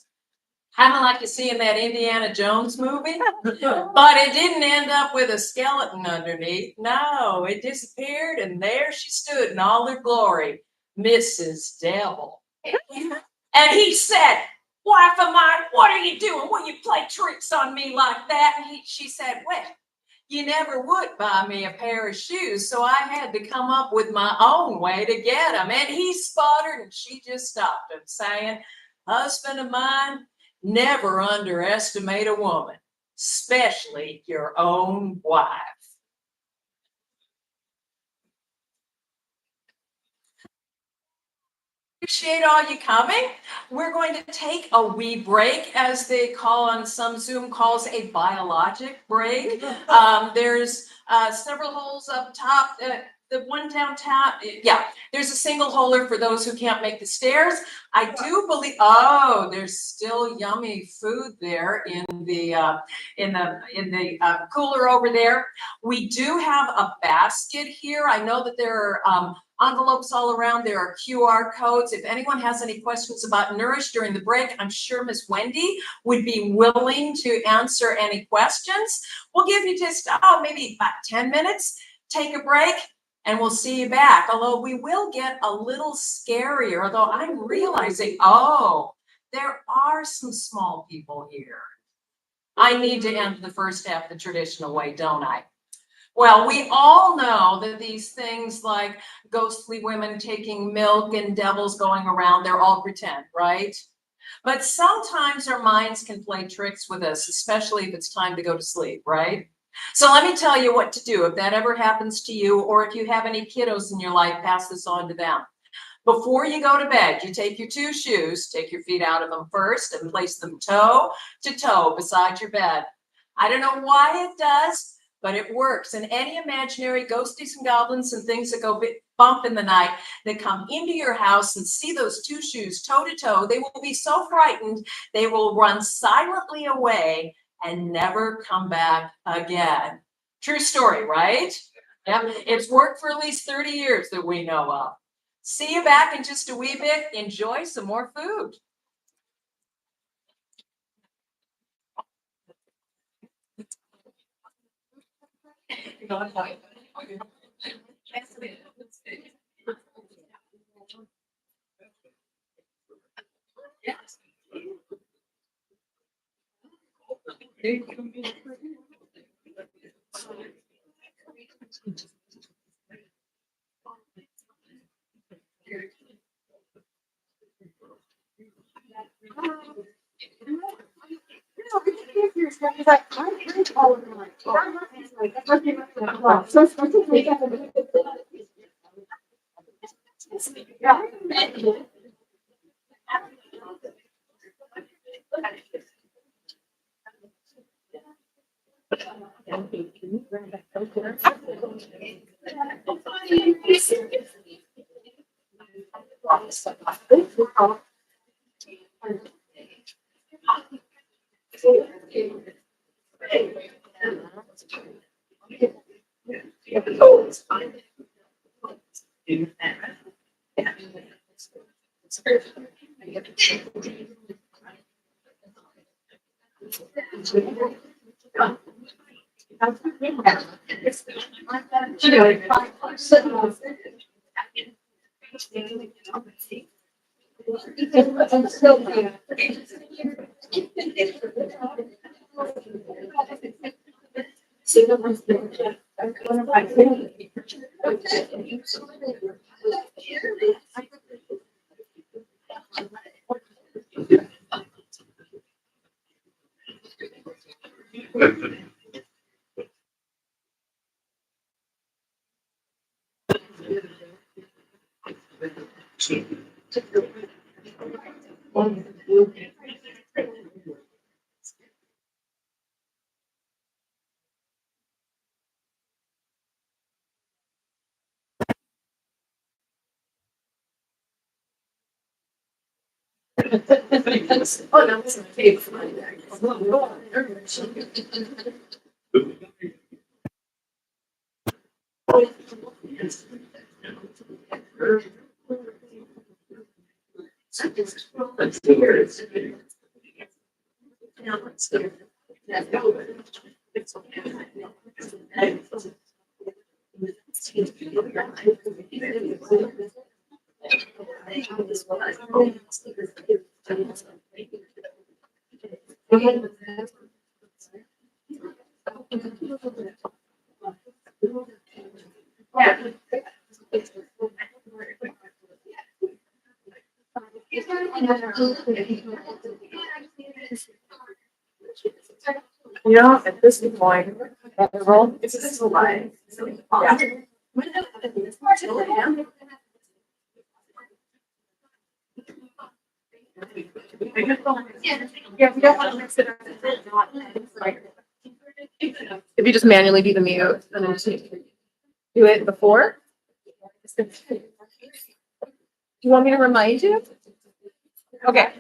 Kind of like you see in that Indiana Jones movie. But it didn't end up with a skeleton underneath. No, it disappeared and there she stood in all her glory, Mrs. Devil. And he said, "Wife of mine, what are you doing? Will you play tricks on me like that?" And she said, "Well, you never would buy me a pair of shoes, so I had to come up with my own way to get them." And he sputtered and she just stopped him, saying, "Husband of mine, never underestimate a woman, especially your own wife." Appreciate all you coming. We're going to take a wee break, as they call on some Zoom calls a biologic break. There's several holes up top. The one downtown, yeah, there's a single holer for those who can't make the stairs. I do believe, oh, there's still yummy food there in the cooler over there. We do have a basket here. I know that there are envelopes all around. There are QR codes. If anyone has any questions about Nourish during the break, I'm sure Miss Wendy would be willing to answer any questions. We'll give you just, maybe about 10 minutes, take a break, and we'll see you back. Although we will get a little scarier, although I'm realizing, there are some small people here. I need to end the first half the traditional way, don't I? Well, we all know that these things like ghostly women taking milk and devils going around, they're all pretend, right? But sometimes our minds can play tricks with us, especially if it's time to go to sleep, right? So let me tell you what to do if that ever happens to you, or if you have any kiddos in your life, pass this on to them. Before you go to bed, you take your two shoes, take your feet out of them first, and place them toe to toe beside your bed. I don't know why it does, but it works. And any imaginary ghosties and goblins and things that go bump in the night that come into your house and see those two shoes toe to toe, they will be so frightened, they will run silently away and never come back again. True story, right? Yep. It's worked for at least 30 years that we know of. See you back in just a wee bit. Enjoy some more food. You know, at this point, the role is still alive. Yeah. Yeah, we don't want to mix it up. If you just manually do the mute, and then just do it before. Do you want me to remind you? Okay.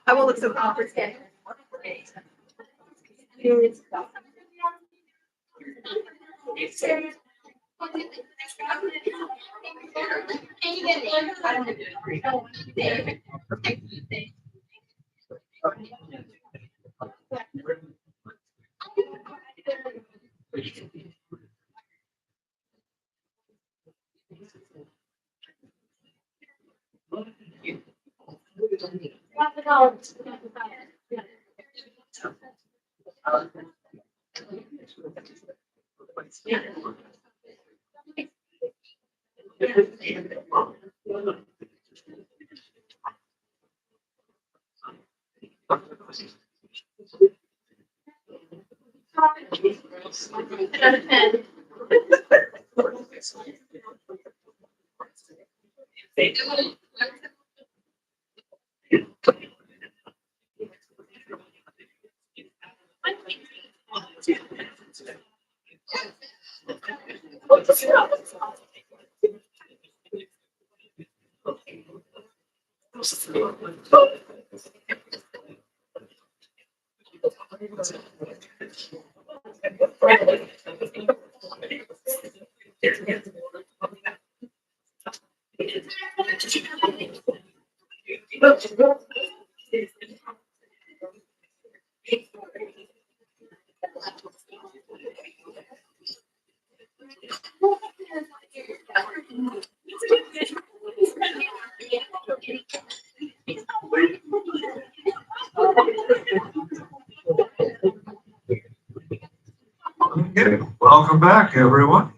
I will look so complicated. Okay, welcome back, everyone.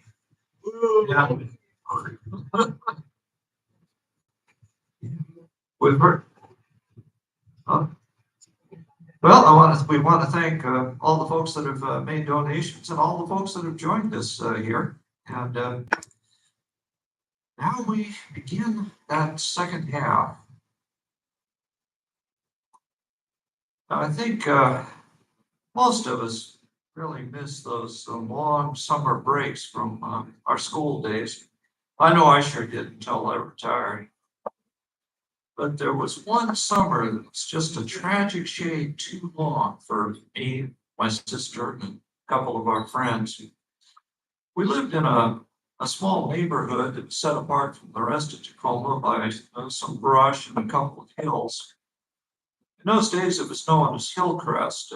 Yeah. We've heard. Well, we want to thank all the folks that have made donations and all the folks that have joined us here. And now we begin that second half. Now, I think most of us really miss those long summer breaks from our school days. I know I sure did until I retired. But there was one summer that was just a tragic shade too long for me, my sister, and a couple of our friends. We lived in a small neighborhood that was set apart from the rest of Tacoma by some brush and a couple of hills. In those days, it was known as Hillcrest.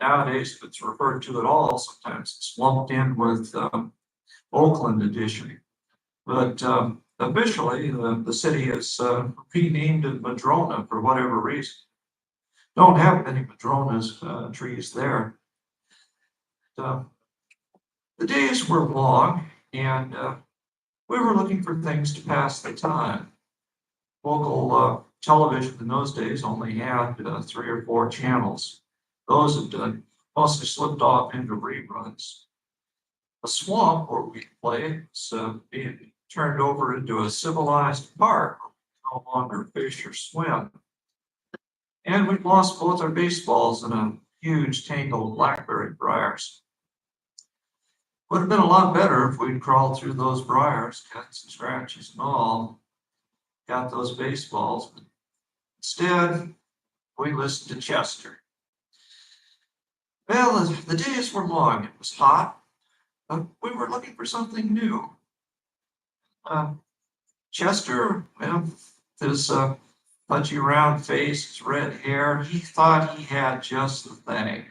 Nowadays, if it's referred to at all, sometimes it's lumped in with Oakland Edition. But officially, the city is renamed it Madrona for whatever reason. Don't have many Madronas trees there. The days were long, and we were looking for things to pass the time. Local television in those days only had 3 or 4 channels. Those had mostly slipped off into reruns. The swamp where we played was being turned over into a civilized park where we no longer fish or swim. And we'd lost both our baseballs in a huge tangle of blackberry briars. Would have been a lot better if we'd crawled through those briars, cuts and scratches and all, got those baseballs. But instead, we listened to Chester. Well, the days were long. It was hot. We were looking for something new. Chester, well, his pudgy round face, his red hair, he thought he had just the thing.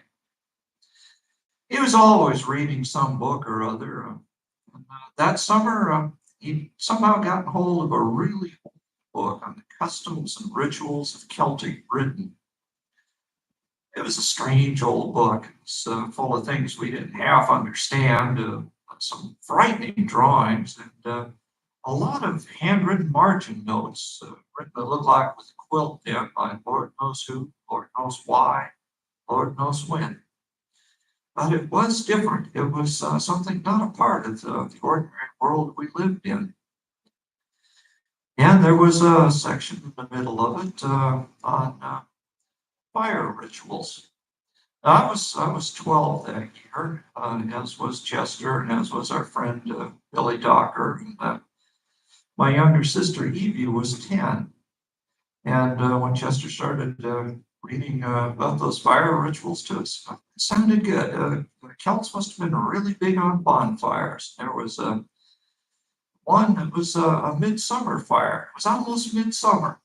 He was always reading some book or other. That summer, he'd somehow gotten hold of a really old book on the customs and rituals of Celtic Britain. It was a strange old book. It's full of things we didn't half understand, some frightening drawings, and a lot of handwritten margin notes written that looked like with a quilt pen by Lord knows who, Lord knows why, Lord knows when. But it was different. It was something not a part of the ordinary world we lived in. And there was a section in the middle of it on fire rituals. I was 12 that year, as was Chester, and as was our friend Billy Docker. My younger sister Evie was 10. And when Chester started reading about those fire rituals to us. It sounded good. The Celts must have been really big on bonfires. There was one that was a midsummer fire. It was almost midsummer.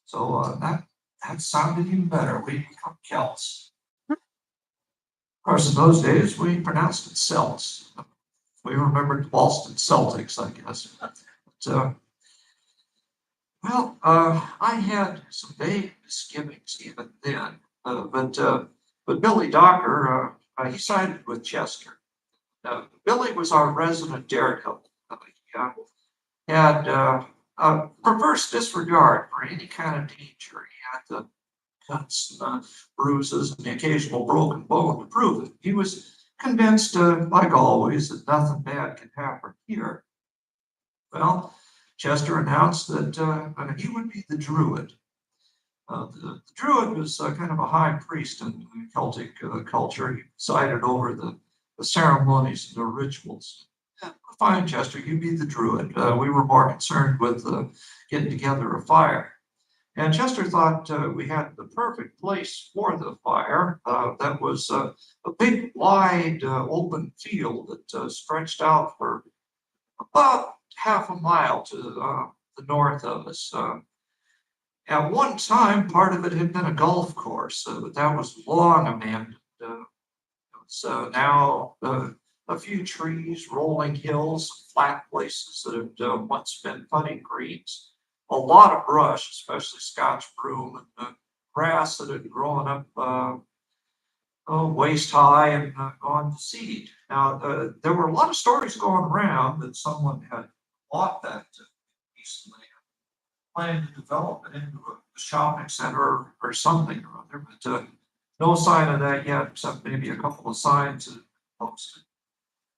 So that sounded even better. We become Celts. Of course, in those days, we pronounced it Celts. We remembered the Boston Celtics, I guess. But, I had some vague misgivings even then. But Billy Docker, he sided with Chester. Billy was our resident daredevil. He had a perverse disregard for any kind of danger. He had the cuts and bruises and the occasional broken bone to prove it. He was convinced, like always, that nothing bad could happen here. Well, Chester announced that he would be the druid. The druid was kind of a high priest in Celtic culture. He presided over the ceremonies and the rituals. Yeah, fine, Chester, you be the druid. We were more concerned with getting together a fire. And Chester thought we had the perfect place for the fire. That was a big, wide, open field that stretched out for about half a mile to the north of us. At one time, part of it had been a golf course, but that was long abandoned. So now a few trees, rolling hills, flat places that had once been putting greens, a lot of brush, especially Scotch broom, and grass that had grown up waist high and gone to seed. Now, there were a lot of stories going around that someone had bought that piece of land, planned to develop it into a shopping center or something or other, but no sign of that yet, except maybe a couple of signs that posted.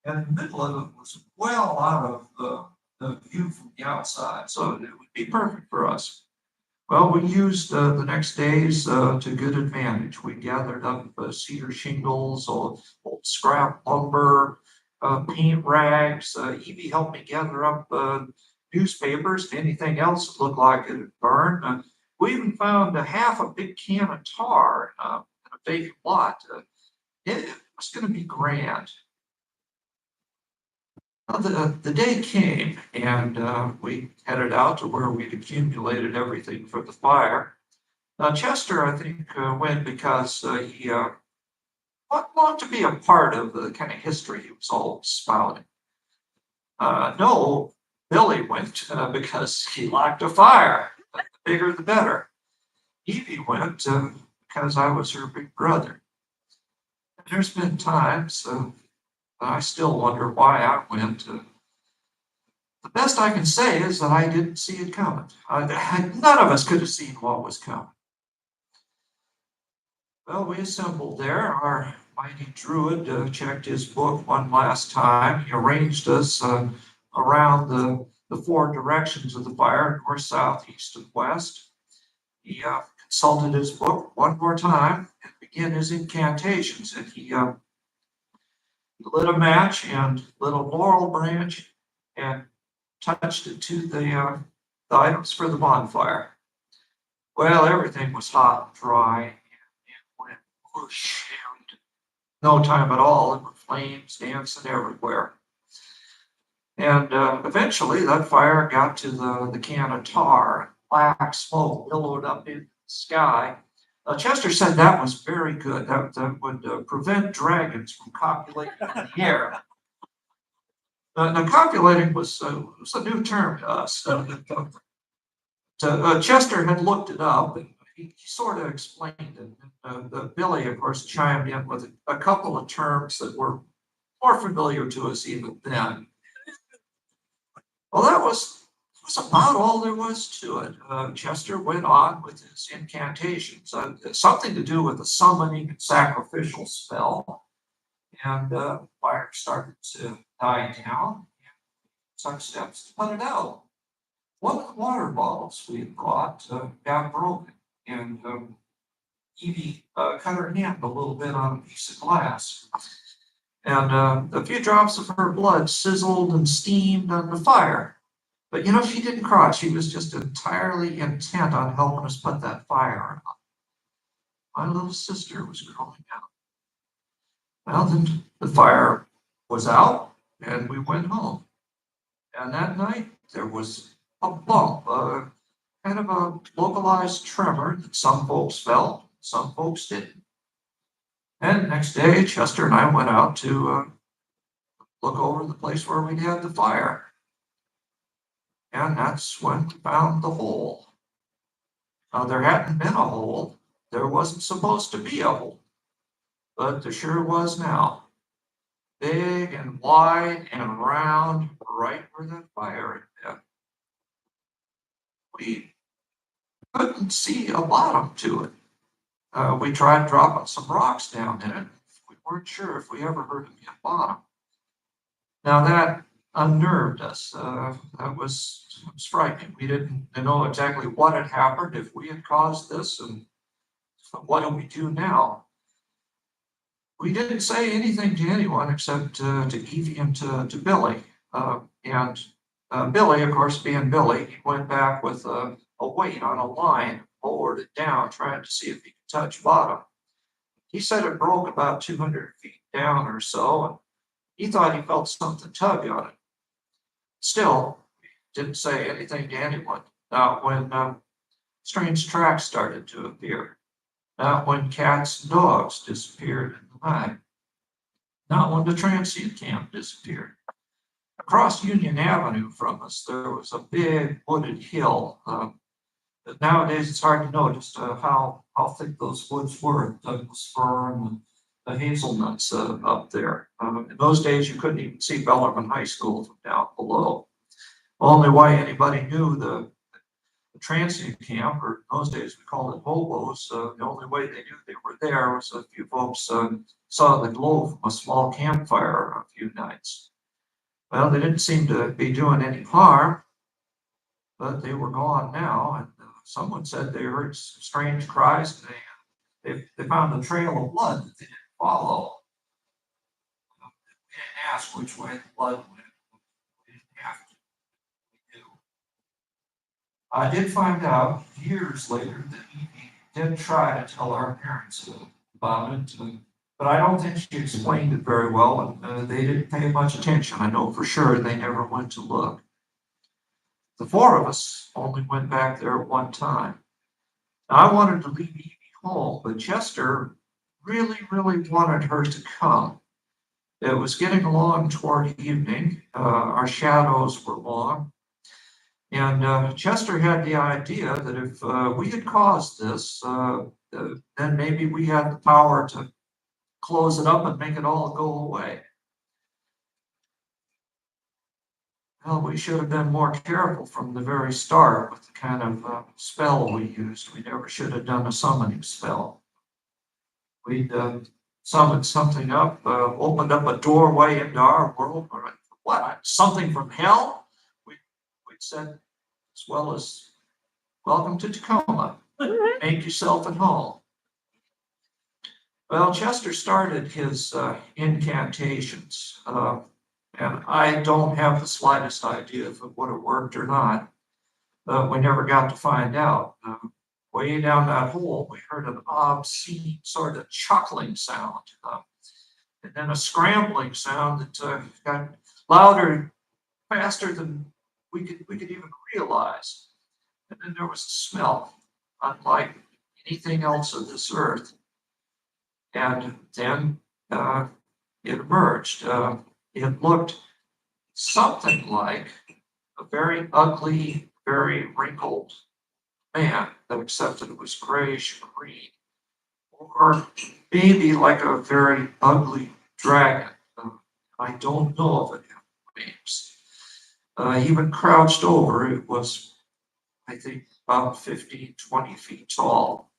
And in the middle of it was well out of the view from the outside, so it would be perfect for us. Well, we used the next days to good advantage. We gathered up cedar shingles, old scrap lumber, paint rags. Evie helped me gather up newspapers and anything else that looked like it had burned. We even found half a big can of tar in a vacant lot. It was going to be grand. Well, the day came, and we headed out to where we'd accumulated everything for the fire. Now, Chester, I think, went because he wanted to be a part of the kind of history he was all spouting. No, Billy went because he liked a fire. The bigger, the better. Evie went because I was her big brother. And there's been times I still wonder why I went. The best I can say is that I didn't see it coming. None of us could have seen what was coming. Well, we assembled there. Our mighty druid checked his book one last time. He arranged us around the four directions of the fire, north, south, east, and west. He consulted his book one more time and began his incantations. And he lit a match and lit a laurel branch and touched it to the items for the bonfire. Well, everything was hot and dry, and it went whoosh, and no time at all, there were flames dancing everywhere. And eventually that fire got to the can of tar. Black smoke billowed up in the sky. Chester said that was very good. That would prevent dragons from copulating in the air. Now, copulating was a new term to us. Chester had looked it up, and he sort of explained it. Billy, of course, chimed in with a couple of terms that were more familiar to us even then. Well, that was about all there was to it. Chester went on with his incantations, something to do with a summoning and sacrificial spell. And fire started to die down. Took steps to put it out. One of the water bottles we had brought got broken, and Evie cut her hand a little bit on a piece of glass. And a few drops of her blood sizzled and steamed on the fire. But she didn't cry. She was just entirely intent on helping us put that fire out. my little sister was crawling out. Well, then the fire was out and we went home. And that night there was a bump, kind of a localized tremor that some folks felt, some folks didn't. And next day, Chester and I went out to look over the place where we had the fire. And that's when we found the hole. Now, there hadn't been a hole. There wasn't supposed to be a hole. But there sure was now. Big and wide and round, right where that fire had been. We couldn't see a bottom to it. We tried dropping some rocks down in it. We weren't sure if we ever heard it get bottom. Now that unnerved us. It was frightening. We didn't know exactly what had happened, if we had caused this, and what do we do now? We didn't say anything to anyone except to Evie and to Billy. And Billy, of course, being Billy, he went back with a weight on a line, lowered it down, trying to see if he could touch bottom. He said it broke about 200 feet down or so, and he thought he felt something tug on it. Still, didn't say anything to anyone. Not when strange tracks started to appear. Not when cats and dogs disappeared in the night. Not when the transient camp disappeared. Across Union Avenue from us, there was a big wooded hill. But nowadays, it's hard to know just how thick those woods were. Douglas fir and the hazelnuts up there. In those days, you couldn't even see Bellarmine High School from down below. Only way anybody knew the transient camp, or in those days we called it hobos, the only way they knew they were there was a few folks saw the glow from a small campfire a few nights. Well, they didn't seem to be doing any harm, but they were gone now, and someone said they heard some strange cries, and they found a trail of blood that they didn't follow. We didn't ask which way the blood went. We didn't have to. We knew. I did find out years later that Evie did try to tell our parents about it, but I don't think she explained it very well, and they didn't pay much attention. I know for sure they never went to look. The four of us only went back there one time. I wanted to leave Evie home, but Chester really wanted her to come. It was getting along toward evening. Our shadows were long. And Chester had the idea that if we had caused this, then maybe we had the power to close it up and make it all go away. Well, we should have been more careful from the very start with the kind of spell we used. We never should have done a summoning spell. We'd summoned something up, opened up a doorway into our world. Or what? Something from hell? We'd said, as well as, welcome to Tacoma. Make yourself at home. Well, Chester started his incantations, and I don't have the slightest idea if it would have worked or not. We never got to find out. Way down that hole, we heard an obscene sort of chuckling sound, and then a scrambling sound that got louder, faster than we could even realize. And then there was a smell, unlike anything else of this earth. And then it emerged. It looked something like a very ugly, very wrinkled man, except that it was grayish green, or maybe like a very ugly dragon. I don't know if it had names. Even crouched over, it was, I think, about 15, 20 feet tall.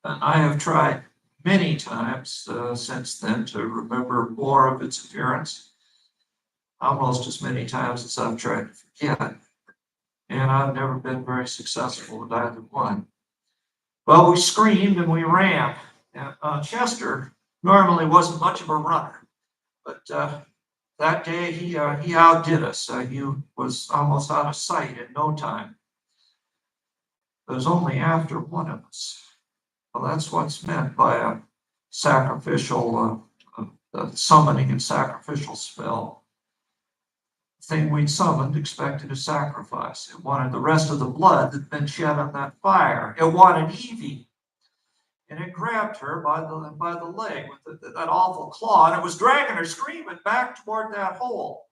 And I have tried many times since then to remember more of its appearance, almost as many times as I've tried to forget. And I've never been very successful with either one. Well, we screamed and we ran. And Chester normally wasn't much of a runner, but that day he outdid us. He was almost out of sight in no time. It was only after one of us Well, that's what's meant by a sacrificial, summoning and sacrificial spell. The thing we'd summoned expected a sacrifice. It wanted the rest of the blood that'd been shed on that fire. It wanted Evie. And it grabbed her by the leg with that awful claw, and it was dragging her screaming back toward that hole.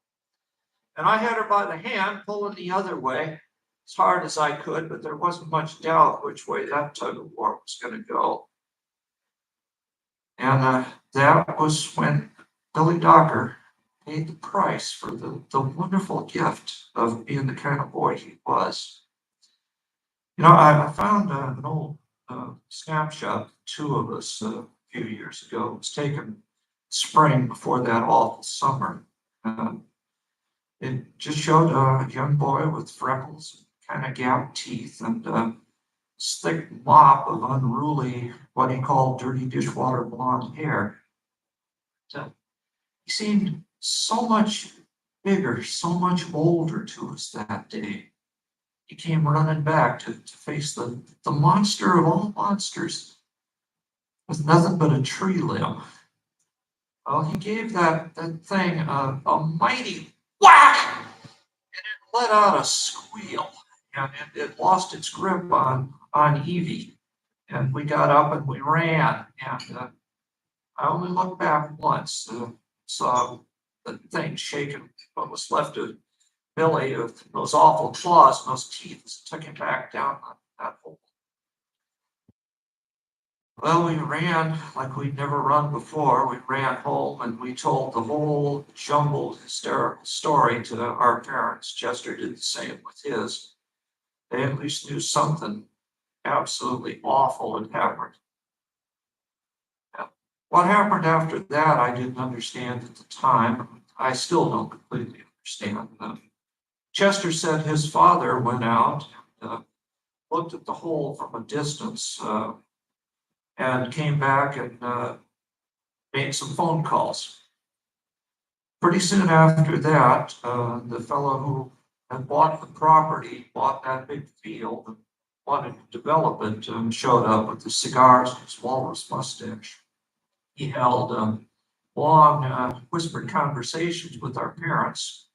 And I had her by the hand, pulling the other way as hard as I could, but there wasn't much doubt which way that tug of war was going to go. And that was when Billy Docker paid the price for the wonderful gift of being the kind of boy he was. You know, I found an old snapshot of two of us a few years ago. It was taken spring before that awful summer. It just showed a young boy with freckles, kind of gapped teeth, and this thick mop of unruly, what he called dirty dishwater blonde hair. So he seemed so much bigger, so much older to us that day. He came running back to face the monster of all monsters with nothing but a tree limb. Well, he gave that thing a mighty whack, and it let out a squeal, and it lost its grip on Evie. And we got up and we ran, and I only looked back once, saw the thing shaking what was left of Billy with those awful claws and those teeth as it took him back down that hole. Well, we ran like we'd never run before. We ran home and we told the whole jumbled, hysterical story to our parents. Chester did the same with his. They at least knew something absolutely awful had happened. What happened after that, I didn't understand at the time. I still don't completely understand. Chester said his father went out and looked at the hole from a distance and came back and made some phone calls. Pretty soon after that, the fellow who had bought the property, bought that big field, and wanted to develop it, showed up with the cigars and his walrus mustache. He held long whispered conversations with our parents.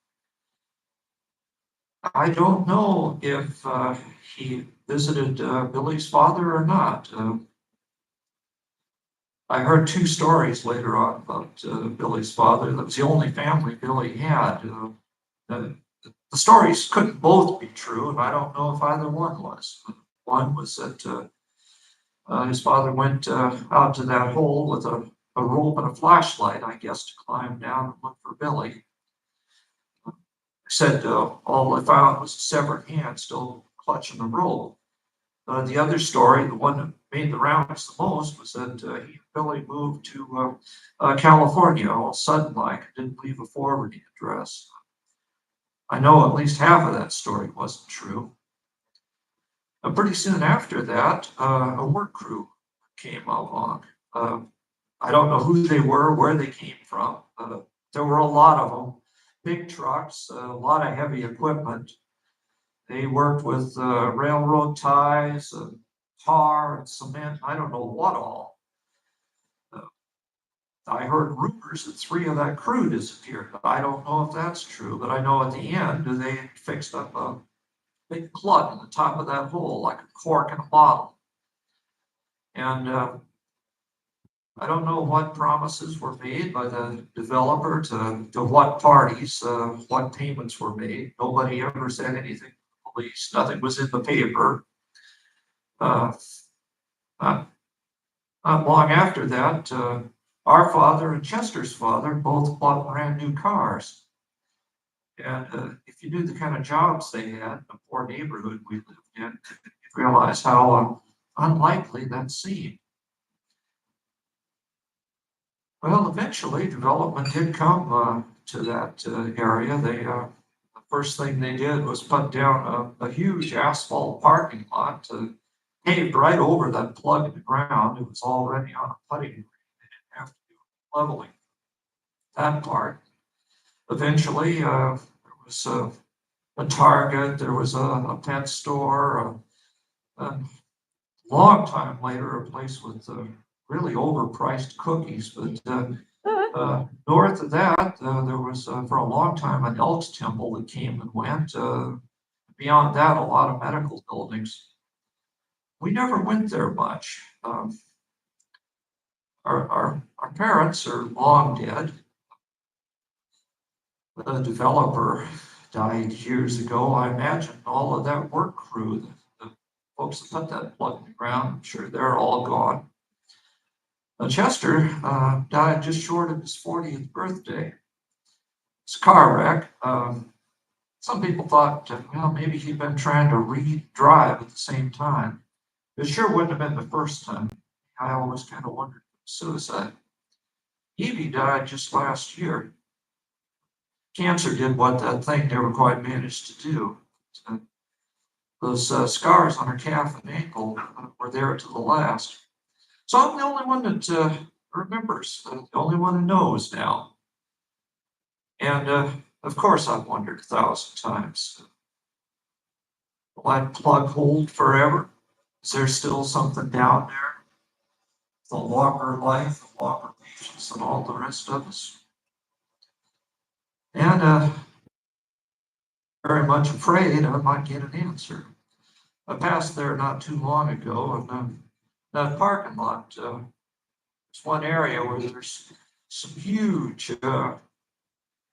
I don't know if he visited Billy's father or not. I heard two stories later on about Billy's father. That was the only family Billy had. The stories couldn't both be true, and I don't know if either one was. One was that his father went out to that hole with a rope and a flashlight, I guess, to climb down and look for Billy. Said all they found was a severed hand still clutching the rope. The other story, the one that made the rounds the most, was that he and Billy moved to California all sudden like, didn't leave a forwarding address. I know at least half of that story wasn't true. Pretty soon after that, a work crew came along. I don't know who they were, where they came from. There were a lot of them. Big trucks, a lot of heavy equipment. They worked with railroad ties, tar and cement, I don't know what all. I heard rumors that 3 of that crew disappeared, but I don't know if that's true. But I know at the end they fixed up a big plug in the top of that hole, like a cork in a bottle. And I don't know what promises were made by the developer to what parties, what payments were made. Nobody ever said anything to the police. Nothing was in the paper. Not long after that, our father and Chester's father both bought brand new cars. And if you knew the kind of jobs they had in the poor neighborhood we lived in, you'd realize how unlikely that seemed. Well, eventually development did come to that area. The first thing they did was put down a huge asphalt parking lot, paved right over that plug in the ground. It was already on a putting green. They didn't have to do leveling that part. Eventually, there was a Target, there was a pet store, long time later, a place with really overpriced cookies, but north of that, there was for a long time an Elks temple that came and went. Beyond that, a lot of medical buildings. We never went there much. Our parents are long dead. The developer died years ago. I imagine all of that work crew, the folks that put that plug in the ground, I'm sure they're all gone. Chester died just short of his 40th birthday. It's a car wreck. Some people thought, well, maybe he'd been trying to re-drive at the same time. It sure wouldn't have been the first time. I always kind of wondered suicide. Evie died just last year. Cancer did what that thing never quite managed to do. Those scars on her calf and ankle were there to the last. So I'm the only one that remembers, the only one who knows now. And of course, I've wondered 1,000 times, will that plug hold forever? Is there still something down there? The longer life, the longer patience, and all the rest of us. And very much afraid I might get an answer. I passed there not too long ago, and that parking lot, it's one area where there's some huge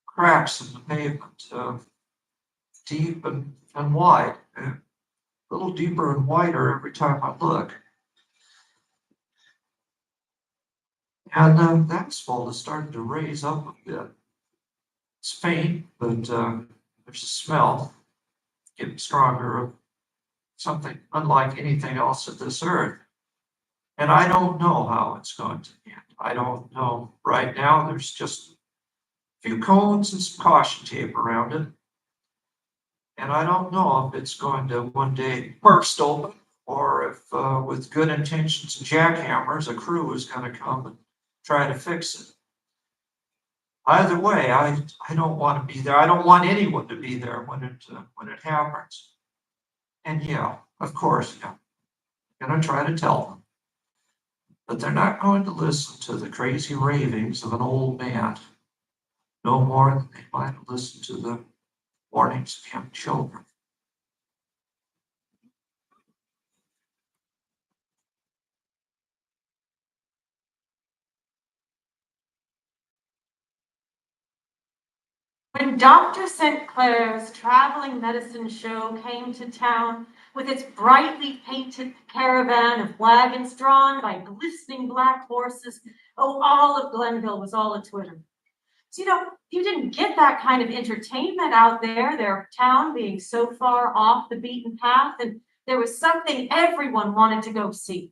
cracks in the pavement, deep and wide, a little deeper and wider every time I look. And that asphalt has started to raise up a bit. It's faint, but there's a smell getting stronger of something unlike anything else at this earth. And I don't know how it's going to end. I don't know. Right now, there's just a few cones and some caution tape around it. And I don't know if it's going to one day burst open or if with good intentions and jackhammers, a crew is going to come and try to fix it. Either way, I don't want to be there. I don't want anyone to be there when it happens. And yeah, of course, yeah, I'm going to try to tell them. But they're not going to listen to the crazy ravings of an old man no more than they might listen to the warnings of young children. When Dr. St. Clair's traveling medicine show came to town with its brightly painted caravan of wagons drawn by glistening black horses, oh, all of Glenville was all a-twitter. So, you didn't get that kind of entertainment out there, their town being so far off the beaten path, and there was something everyone wanted to go see.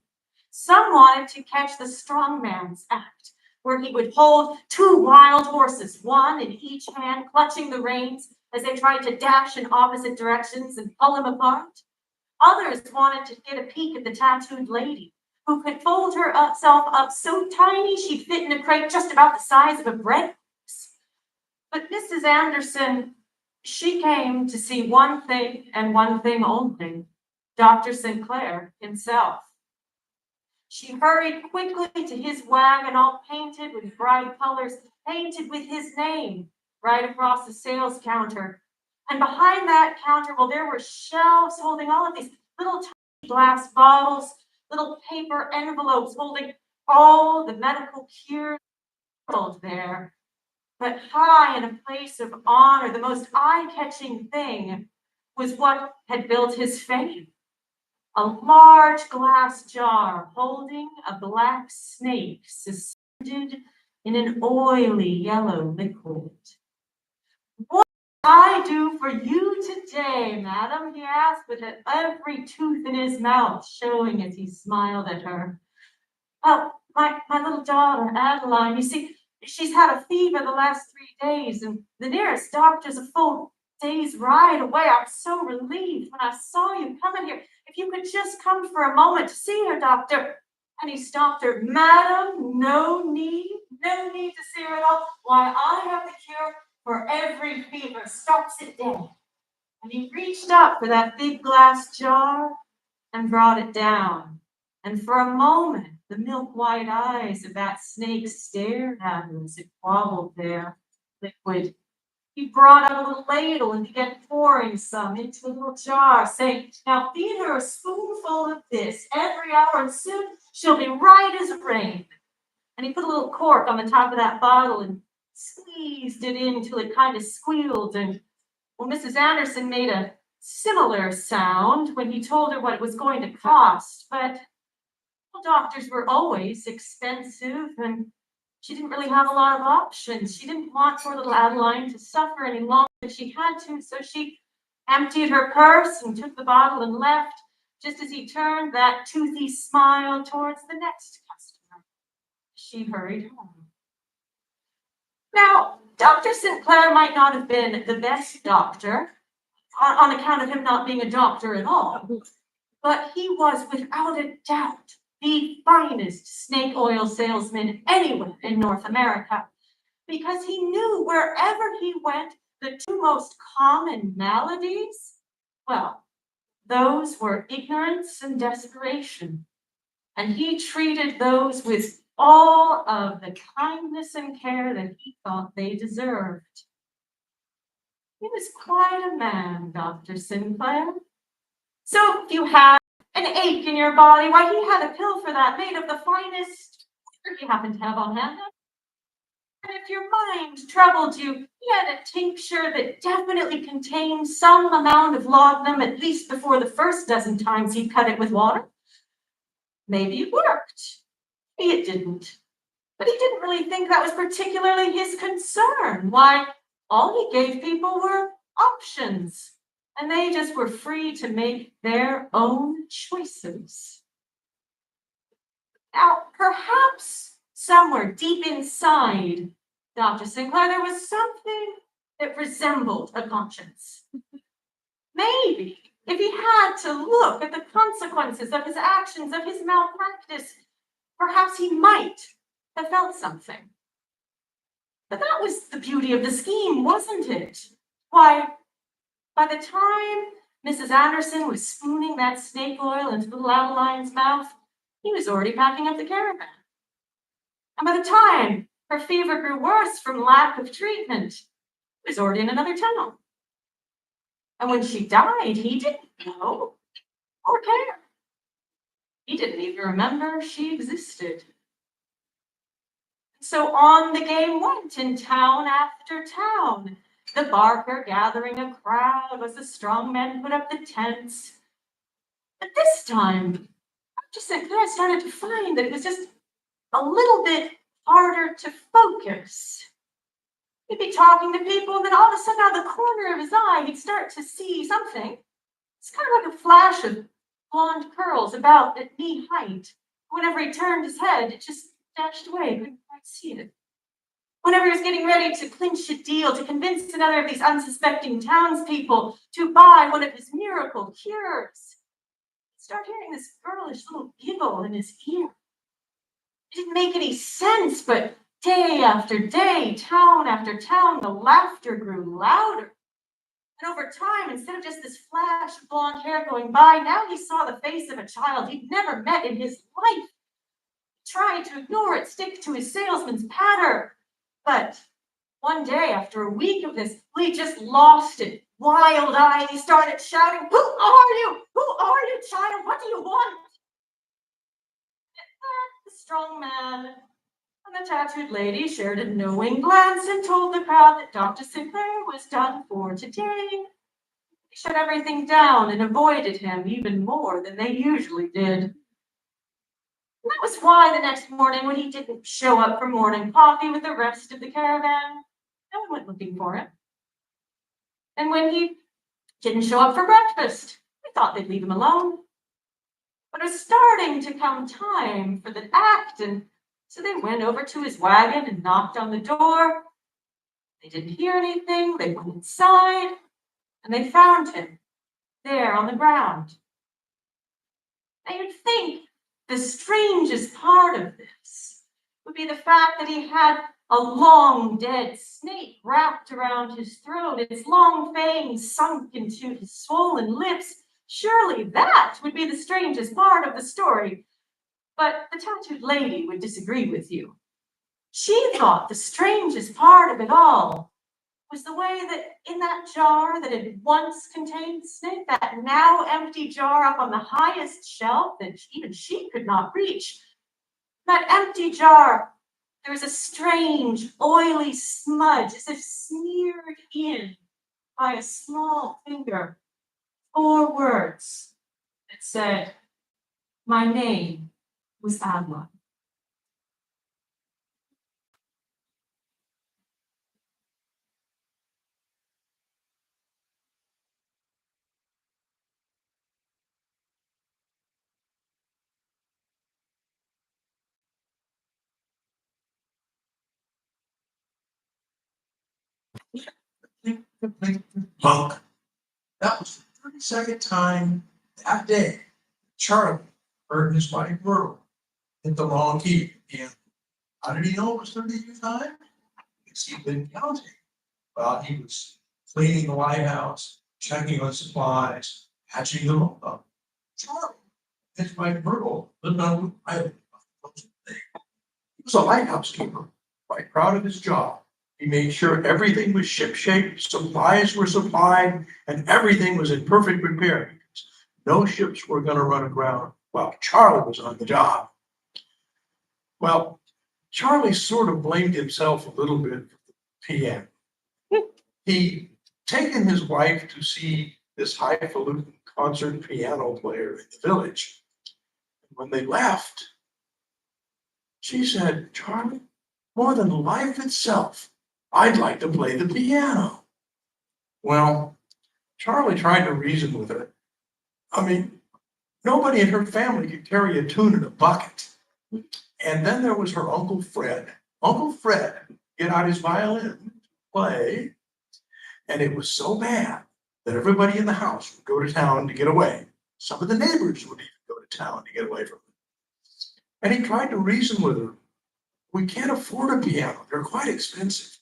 Some wanted to catch the strongman's act, where he would hold two wild horses, one in each hand, clutching the reins as they tried to dash in opposite directions and pull him apart. Others wanted to get a peek at the tattooed lady, who could fold herself up so tiny she'd fit in a crate just about the size of a bread box. But Mrs. Anderson, she came to see one thing and one thing only, Dr. St. Clair himself. She hurried quickly to his wagon, all painted with bright colors, painted with his name, right across the sales counter. And behind that counter, well, there were shelves holding all of these little tiny glass bottles, little paper envelopes holding all the medical cures there. But high in a place of honor, the most eye-catching thing was what had built his fame. A large glass jar holding a black snake suspended in an oily yellow liquid. What can I do for you today, madam? He asked, with every tooth in his mouth showing as he smiled at her. Oh, my little daughter, Adeline, you see, she's had a fever the last 3 days, and the nearest doctor's a full day's ride away. I'm so relieved when I saw you coming here. If you could just come for a moment to see her, doctor. And he stopped her. Madam, no need to see her at all. Why, I have the cure for every fever. Stops it dead. And he reached up for that big glass jar and brought it down And for a moment, the milk-white eyes of that snake stared at him as it wobbled there, liquid. He brought out a little ladle and began pouring some into a little jar, saying, "Now feed her a spoonful of this every hour, and soon she'll be right as rain." And he put a little cork on the top of that bottle and squeezed it in till it kind of squealed. And well, Mrs. Anderson made a similar sound when he told her what it was going to cost. But well, doctors were always expensive, and she didn't really have a lot of options. She didn't want poor little Adeline to suffer any longer than she had to, so she emptied her purse and took the bottle and left, just as he turned that toothy smile towards the next customer. She hurried home. Now, Dr. Sinclair might not have been the best doctor, on account of him not being a doctor at all, but he was without a doubt the finest snake oil salesman anywhere in North America, because he knew wherever he went, the two most common maladies, well, those were ignorance and desperation. And he treated those with all of the kindness and care that he thought they deserved. He was quite a man, Dr. Sinclair. So if you had an ache in your body, why, he had a pill for that made of the finest he happened to have on hand. And if your mind troubled you, he had a tincture that definitely contained some amount of laudanum, at least before the first dozen times he'd cut it with water. Maybe it worked. Maybe it didn't. But he didn't really think that was particularly his concern. Why, all he gave people were options, and they just were free to make their own choices. Now, perhaps somewhere deep inside Dr. Sinclair, there was something that resembled a conscience. Maybe if he had to look at the consequences of his actions, of his malpractice, perhaps he might have felt something. But that was the beauty of the scheme, wasn't it? Why, by the time Mrs. Anderson was spooning that snake oil into little Adeline's mouth, he was already packing up the caravan. And by the time her fever grew worse from lack of treatment, he was already in another town. And when she died, he didn't know or care. He didn't even remember she existed. So on the game went in town after town, the barker gathering a crowd as the strong men put up the tents. But this time, Dr. Sinclair started to find that it was just a little bit harder to focus. He'd be talking to people, and then all of a sudden, out of the corner of his eye, he'd start to see something. It's kind of like a flash of blonde curls about at knee height. Whenever he turned his head, it just dashed away. He couldn't quite see it. Whenever he was getting ready to clinch a deal, to convince another of these unsuspecting townspeople to buy one of his miracle cures, he'd start hearing this girlish little giggle in his ear. It didn't make any sense, but day after day, town after town, the laughter grew louder. And over time, instead of just this flash of blonde hair going by, now he saw the face of a child he'd never met in his life. He tried to ignore it, stick to his salesman's patter. But one day, after a week of this, he just lost it. Wild-eyed, he started shouting, "Who are you? Who are you, child? What do you want?" The strong man and the tattooed lady shared a knowing glance and told the crowd that Dr. Sinclair was done for today. They shut everything down and avoided him even more than they usually did. And that was why the next morning, when he didn't show up for morning coffee with the rest of the caravan, no one went looking for him. And when he didn't show up for breakfast, they thought they'd leave him alone. But it was starting to come time for the act, and so they went over to his wagon and knocked on the door. They didn't hear anything. They went inside, and they found him there on the ground. Now you'd think the strangest part of this would be the fact that he had a long dead snake wrapped around his throat, its long fangs sunk into his swollen lips. Surely that would be the strangest part of the story. But the tattooed lady would disagree with you. She thought the strangest part of it all was the way that in that jar that had once contained Snake, that now empty jar up on the highest shelf that even she could not reach, that empty jar, there was a strange, oily smudge as if smeared in by a small finger. 4 words that said, "My name was Adla." Punk. That was the 32nd time that day Charlie heard his wife Myrtle hit the wrong key again. How did he know it was 32nd time? Because he'd been counting while he was cleaning the lighthouse, checking on supplies, patching them up. Charlie, his wife Myrtle, lived on Root Island. He was a lighthouse keeper, quite proud of his job. He made sure everything was shipshape, supplies were supplied, and everything was in perfect repair. No ships were going to run aground while Charlie was on the job. Well, Charlie sort of blamed himself a little bit for the PM. He'd taken his wife to see this highfalutin concert piano player in the village. When they left, she said, "Charlie, more than life itself, I'd like to play the piano." Well, Charlie tried to reason with her. I mean, nobody in her family could carry a tune in a bucket. And then there was her Uncle Fred. Uncle Fred get out his violin, play, and it was so bad that everybody in the house would go to town to get away. Some of the neighbors would even go to town to get away from it. And he tried to reason with her. We can't afford a piano. They're quite expensive.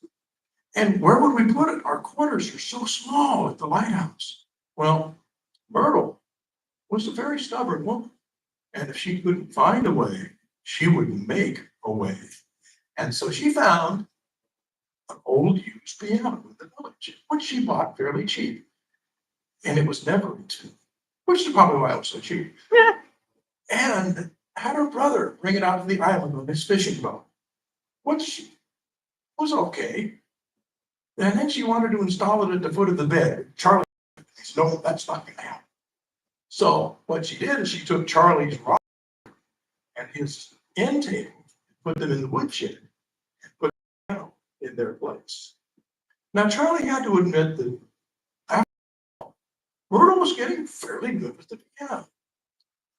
And where would we put it? Our quarters are so small at the lighthouse. Well, Myrtle was a very stubborn woman. And if she couldn't find a way, she would make a way. And so she found an old used piano in the village, which she bought fairly cheap. And it was never in tune, which is probably why it was so cheap. And had her brother bring it out to the island on his fishing boat, which was okay. And then she wanted to install it at the foot of the bed. Charlie said, "No, that's not going to happen." So what she did is she took Charlie's rock and his end table, put them in the woodshed, and put the piano in their place. Now Charlie had to admit that after all, Myrtle was getting fairly good with the piano.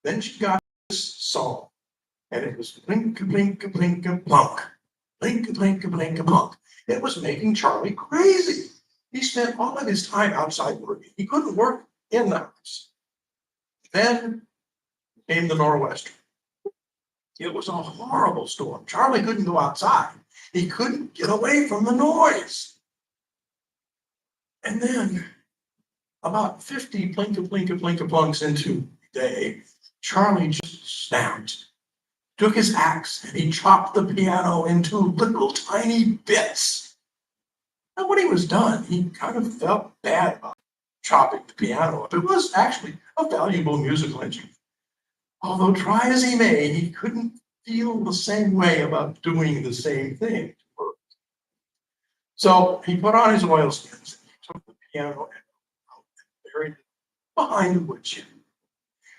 Then she got this song, and it was blink-a-blink-a-blink-a-plunk. Blink-a-blink-a-blink-a-plunk. It was making Charlie crazy. He spent all of his time outside working. He couldn't work in the house. Then came the nor'wester. It was a horrible storm. Charlie couldn't go outside. He couldn't get away from the noise. And then, about 50 blink-a-blink-a-blink-a-plunks into the day, Charlie just snapped, took his axe, and he chopped the piano into little tiny bits. And when he was done, he kind of felt bad about chopping the piano up. It was actually a valuable musical instrument. Although try as he may, he couldn't feel the same way about doing the same thing. So he put on his oilskins, and he took the piano and buried it behind the woodshed.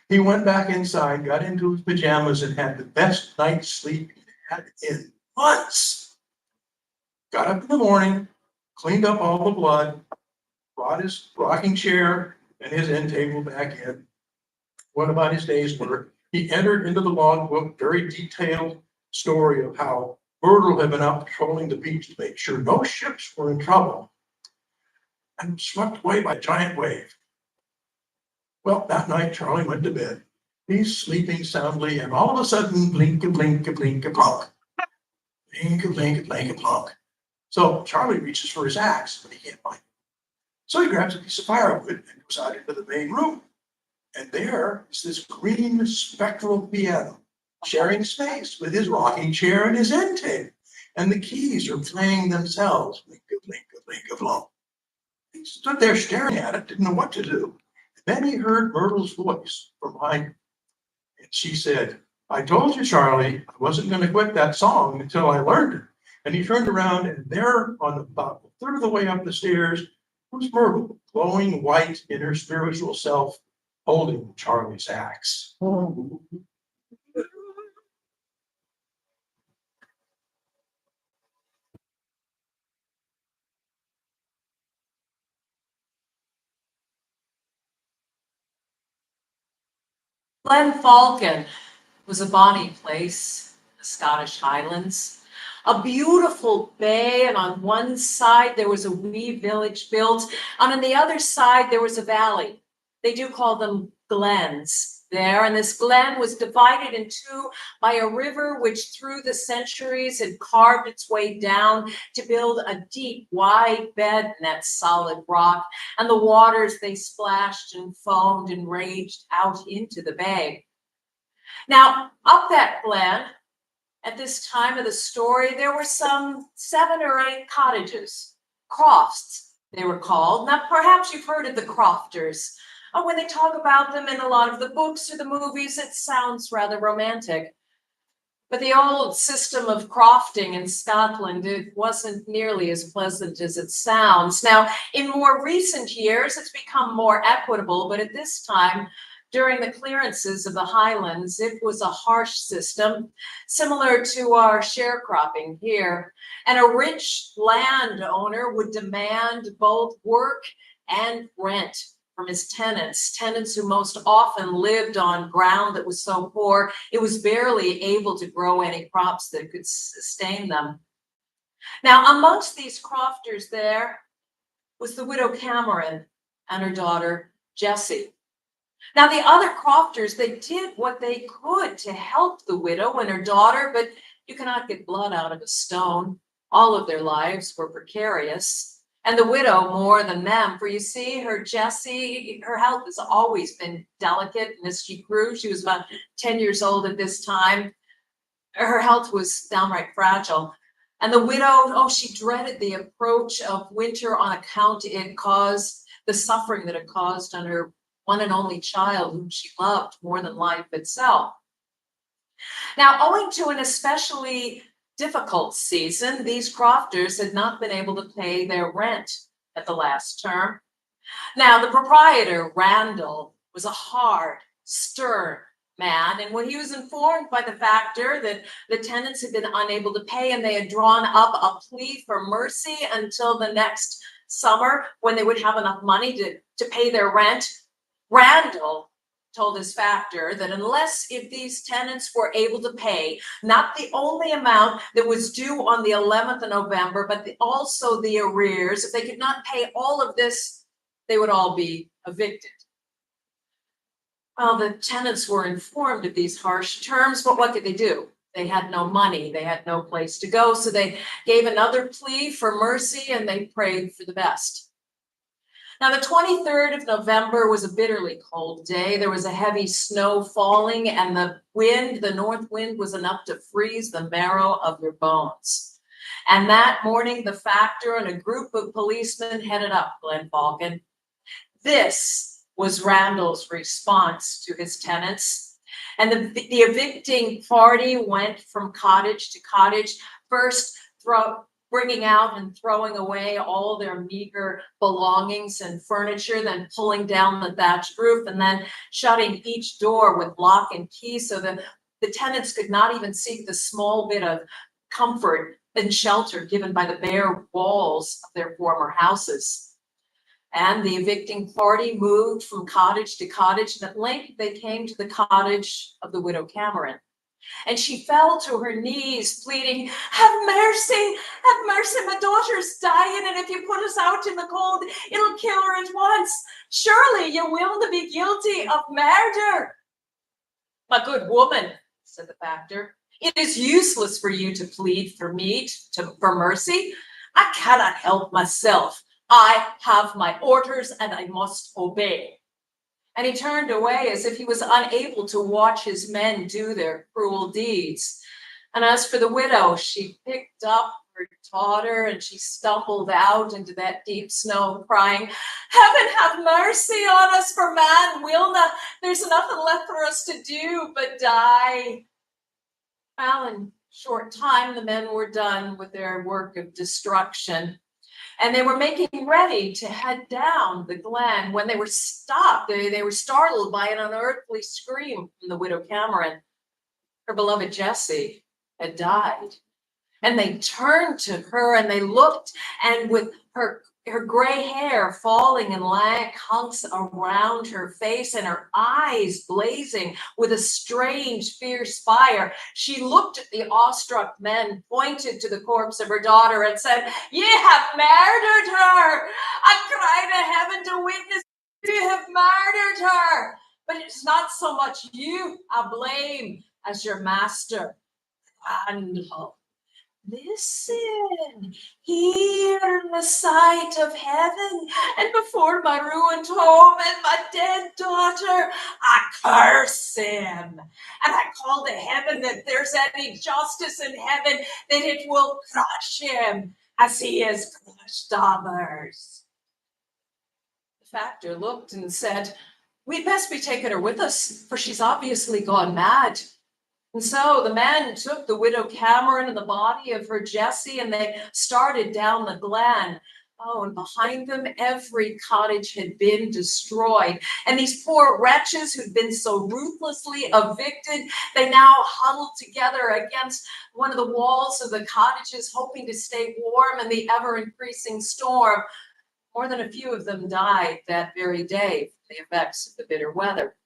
He went back inside, got into his pajamas, and had the best night's sleep he'd had in months. Got up in the morning, cleaned up all the blood, brought his rocking chair and his end table back in, went about his day's work. He entered into the logbook, very detailed story of how Myrtle had been out patrolling the beach to make sure no ships were in trouble, and swept away by a giant wave. Well, that night Charlie went to bed. He's sleeping soundly, and all of a sudden, blink-a-blink-a-blink-a-plunk. Blink-a-blink-a-blink-a-plunk. So Charlie reaches for his axe, but he can't find it. So he grabs a piece of firewood and goes out into the main room. And there is this green spectral piano sharing space with his rocking chair and his end table. And the keys are playing themselves. Blink-a-blink-a-blink-a-blink. He stood there staring at it, didn't know what to do. Then he heard Myrtle's voice from behind him. And she said, I told you, Charlie, I wasn't going to quit that song until I learned it. And he turned around, and there on about a third of the way up the stairs was Myrtle, glowing white in her spiritual self, holding Charlie's axe. Glenfalcon was a bonny place in the Scottish Highlands. A beautiful bay, and on one side there was a wee village built, and on the other side there was a valley. They do call them glens there, and this glen was divided in two by a river which through the centuries had carved its way down to build a deep, wide bed in that solid rock, and the waters they splashed and foamed and raged out into the bay. Now, up that glen, at this time of the story, there were some 7 or 8 cottages, crofts they were called. Now, perhaps you've heard of the crofters. When they talk about them in a lot of the books or the movies, it sounds rather romantic. But the old system of crofting in Scotland, it wasn't nearly as pleasant as it sounds. Now, in more recent years, it's become more equitable, but at this time, during the clearances of the Highlands, it was a harsh system, similar to our sharecropping here. And a rich landowner would demand both work and rent from his tenants who most often lived on ground that was so poor, it was barely able to grow any crops that could sustain them. Now, amongst these crofters there was the widow Cameron and her daughter, Jessie. Now, the other crofters, they did what they could to help the widow and her daughter, but you cannot get blood out of a stone. All of their lives were precarious, and the widow more than them, for you see, her Jessie, her health has always been delicate, and as she grew, she was about 10 years old at this time, her health was downright fragile. And the widow, oh, she dreaded the approach of winter on account it caused, the suffering that it caused on her one and only child whom she loved more than life itself. Now, owing to an especially difficult season, these crofters had not been able to pay their rent at the last term. Now, the proprietor, Randall, was a hard, stern man, and when he was informed by the factor that the tenants had been unable to pay and they had drawn up a plea for mercy until the next summer when they would have enough money to pay their rent, Randall told his factor that unless if these tenants were able to pay not the only amount that was due on the 11th of November, but also the arrears, if they could not pay all of this, they would all be evicted. Well, the tenants were informed of these harsh terms, but what could they do? They had no money, they had no place to go, so they gave another plea for mercy and they prayed for the best. Now, the 23rd of November was a bitterly cold day. There was a heavy snow falling, and the wind, the north wind, was enough to freeze the marrow of your bones. And that morning, the factor and a group of policemen headed up Glenfalcon. This was Randall's response to his tenants. And the evicting party went from cottage to cottage, first bringing out and throwing away all their meager belongings and furniture, then pulling down the thatched roof, and then shutting each door with lock and key so that the tenants could not even seek the small bit of comfort and shelter given by the bare walls of their former houses. And the evicting party moved from cottage to cottage, and at length they came to the cottage of the widow Cameron. And she fell to her knees, pleading, have mercy, my daughter's dying, and if you put us out in the cold, it'll kill her at once. Surely you will to be guilty of murder. My good woman, said the factor, it is useless for you to plead for me for mercy. I cannot help myself. I have my orders and I must obey. and he turned away as if he was unable to watch his men do their cruel deeds. And as for the widow, she picked up her daughter and she stumbled out into that deep snow, crying, "Heaven have mercy on us, for man will not. There's nothing left for us to do but die." Well, in short time, the men were done with their work of destruction, and they were making ready to head down the glen when they were stopped. They were startled by an unearthly scream from the widow Cameron. Her beloved Jessie had died. And they turned to her and they looked, and with her gray hair falling in lank hunks around her face and her eyes blazing with a strange, fierce fire, she looked at the awestruck men, pointed to the corpse of her daughter, and said, "Ye have murdered her! I cry to heaven to witness you have murdered her! But it's not so much you I blame as your master. Randall, listen, here in the sight of heaven and before my ruined home and my dead daughter, I curse him. And I call to heaven that there's any justice in heaven, that it will crush him as he has crushed others." The factor looked and said, "We'd best be taking her with us, for she's obviously gone mad." And so the men took the widow Cameron and the body of her Jessie, and they started down the glen. Oh, and behind them, every cottage had been destroyed. And these poor wretches who'd been so ruthlessly evicted, they now huddled together against one of the walls of the cottages, hoping to stay warm in the ever-increasing storm. More than a few of them died that very day from the effects of the bitter weather.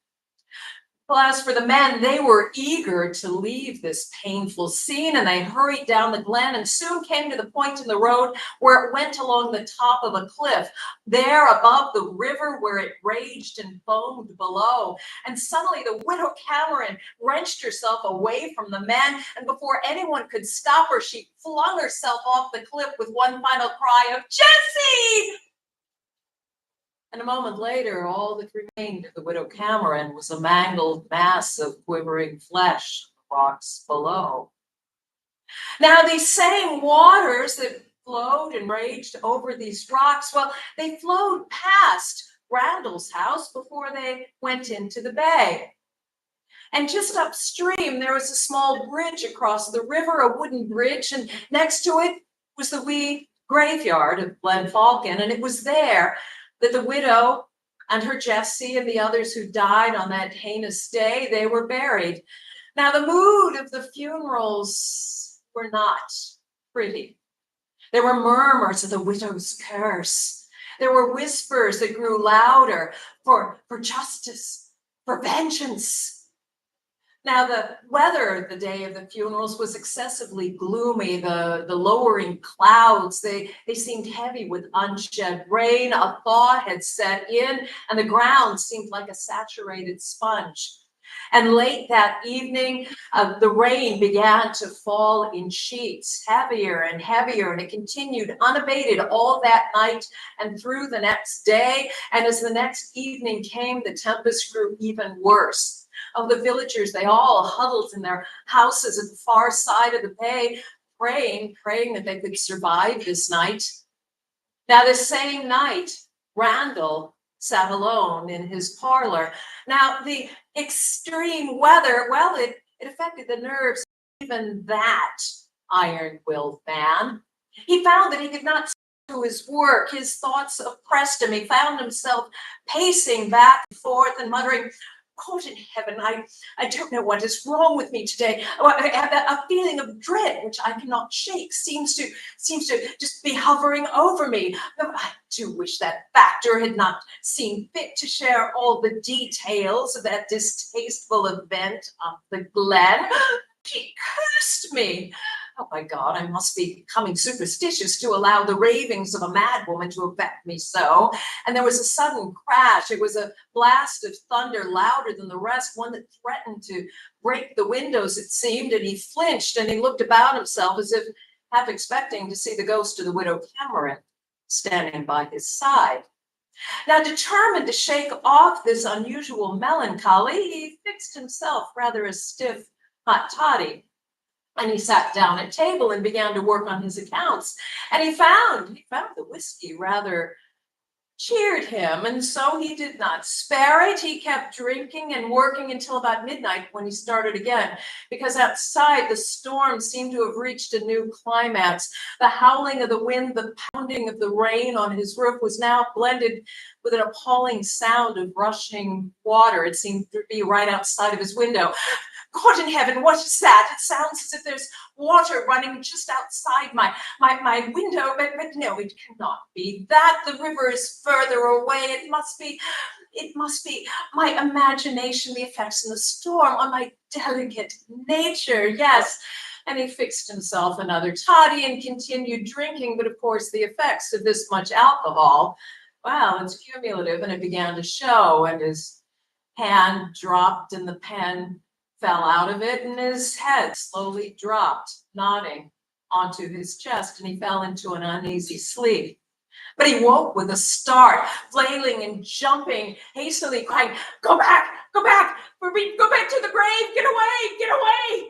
Well, as for the men, they were eager to leave this painful scene, and they hurried down the glen and soon came to the point in the road where it went along the top of a cliff, there above the river where it raged and foamed below. And suddenly the widow Cameron wrenched herself away from the men, and before anyone could stop her, she flung herself off the cliff with one final cry of "Jessie!" And a moment later, all that remained of the widow Cameron was a mangled mass of quivering flesh on the rocks below. Now, these same waters that flowed and raged over these rocks, well, they flowed past Randall's house before they went into the bay. And just upstream, there was a small bridge across the river, a wooden bridge, and next to it was the wee graveyard of Glen Falcon, and it was there that the widow and her Jessie and the others who died on that heinous day, they were buried. Now, the mood of the funerals were not pretty. There were murmurs of the widow's curse. There were whispers that grew louder for justice, for vengeance. Now, the weather the day of the funerals was excessively gloomy. The lowering clouds, they seemed heavy with unshed rain. A thaw had set in, and the ground seemed like a saturated sponge. And late that evening, the rain began to fall in sheets, heavier and heavier, and it continued unabated all that night and through the next day. And as the next evening came, the tempest grew even worse. Oh, the villagers, they all huddled in their houses at the far side of the bay, praying that they could survive this night. Now, this same night, Randall sat alone in his parlor. Now, the extreme weather, well, it affected the nerves of even that iron-willed man. He found that he could not do his work. His thoughts oppressed him. He found himself pacing back and forth and muttering, "God in heaven, I don't know what is wrong with me today. I have a feeling of dread which I cannot shake. Seems to just be hovering over me. I do wish that Factor had not seen fit to share all the details of that distasteful event of the Glen. He cursed me. Oh my God, I must be becoming superstitious to allow the ravings of a mad woman to affect me so." And there was a sudden crash. It was a blast of thunder louder than the rest, one that threatened to break the windows, it seemed, and he flinched and he looked about himself as if half expecting to see the ghost of the widow Cameron standing by his side. Now, determined to shake off this unusual melancholy, he fixed himself rather a stiff hot toddy. And he sat down at table and began to work on his accounts. And he found the whiskey rather cheered him, and so he did not spare it. He kept drinking and working until about midnight when he started again, because outside the storm seemed to have reached a new climax. The howling of the wind, the pounding of the rain on his roof was now blended with an appalling sound of rushing water. It seemed to be right outside of his window. God in heaven, what is that? It sounds as if there's water running just outside my window, but no, it cannot be that. The river is further away. It must be my imagination, the effects of the storm on my delicate nature. Yes. And he fixed himself another toddy and continued drinking. But of course, the effects of this much alcohol, well, it's cumulative, and it began to show. And his hand dropped and the pen fell out of it, and his head slowly dropped, nodding onto his chest, and he fell into an uneasy sleep. But he woke with a start, flailing and jumping, hastily crying, go back, go back to the grave, get away, get away.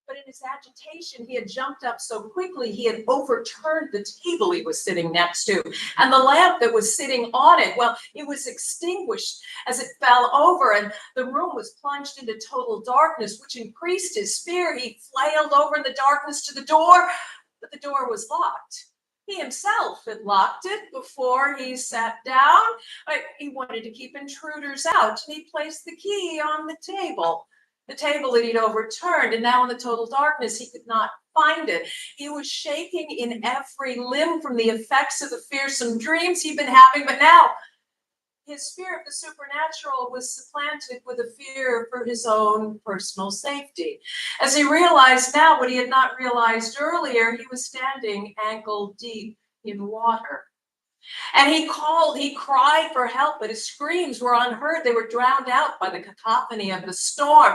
But in his agitation, he had jumped up so quickly, he had overturned the table he was sitting next to. And the lamp that was sitting on it, well, it was extinguished as it fell over, and the room was plunged into total darkness, which increased his fear. He flailed over in the darkness to the door, but the door was locked. He himself had locked it before he sat down. He wanted to keep intruders out, and he placed the key on the table that he'd overturned, and now in the total darkness, he could not find it. He was shaking in every limb from the effects of the fearsome dreams he'd been having, but now his fear of the supernatural was supplanted with a fear for his own personal safety. As he realized now what he had not realized earlier, he was standing ankle deep in water. And he cried for help, but his screams were unheard. They were drowned out by the cacophony of the storm.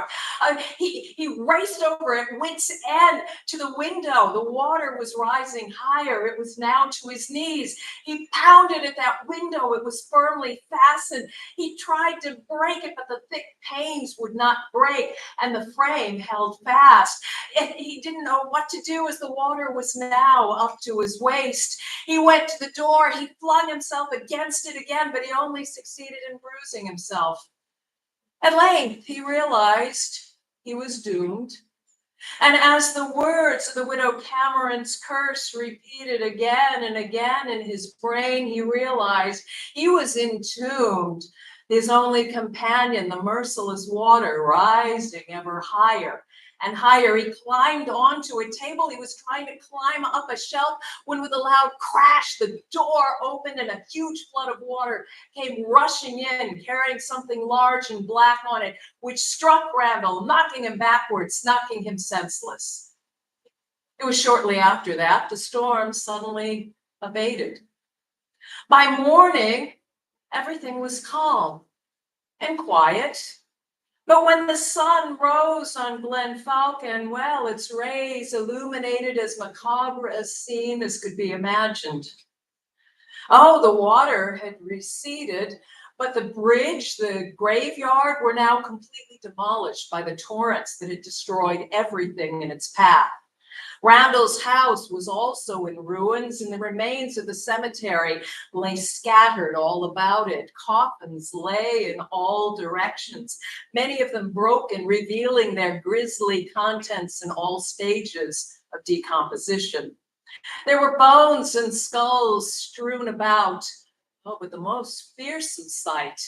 He raced over at wit's end to the window. The water was rising higher. It was now to his knees. He pounded at that window. It was firmly fastened. He tried to break it, but the thick panes would not break, and the frame held fast. And he didn't know what to do as the water was now up to his waist. He went to the door. He flung himself against it again, but he only succeeded in bruising himself. At length, he realized he was doomed. And as the words of the widow Cameron's curse repeated again and again in his brain, he realized he was entombed. His only companion, the merciless water, rising ever higher and higher. He climbed onto a table. He was trying to climb up a shelf when, with a loud crash, the door opened and a huge flood of water came rushing in, carrying something large and black on it, which struck Randall, knocking him backwards, knocking him senseless. It was shortly after that the storm suddenly abated. By morning, everything was calm and quiet. But when the sun rose on Glen Falcon, well, its rays illuminated as macabre a scene as could be imagined. Oh, the water had receded, but the bridge, the graveyard were now completely demolished by the torrents that had destroyed everything in its path. Randall's house was also in ruins, and the remains of the cemetery lay scattered all about it. Coffins lay in all directions, many of them broken, revealing their grisly contents in all stages of decomposition. There were bones and skulls strewn about. Oh, but the most fearsome sight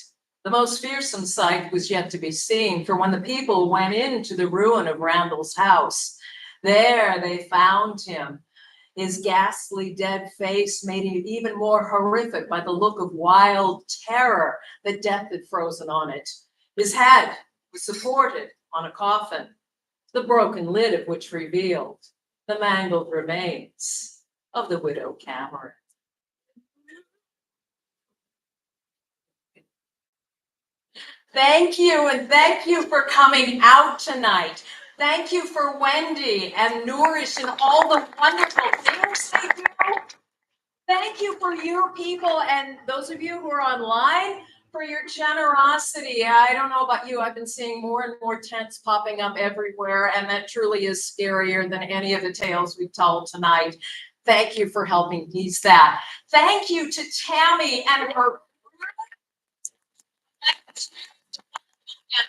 was yet to be seen, for when the people went into the ruin of Randall's house, there they found him. His ghastly dead face made it even more horrific by the look of wild terror that death had frozen on it. His head was supported on a coffin, the broken lid of which revealed the mangled remains of the widow Cameron. Thank you, and thank you for coming out tonight. Thank you for Wendy and Nourish and all the wonderful things they do. Thank you for your people and those of you who are online for your generosity. I don't know about you, I've been seeing more and more tents popping up everywhere, and that truly is scarier than any of the tales we've told tonight. Thank you for helping ease that. Thank you to Tammy and her.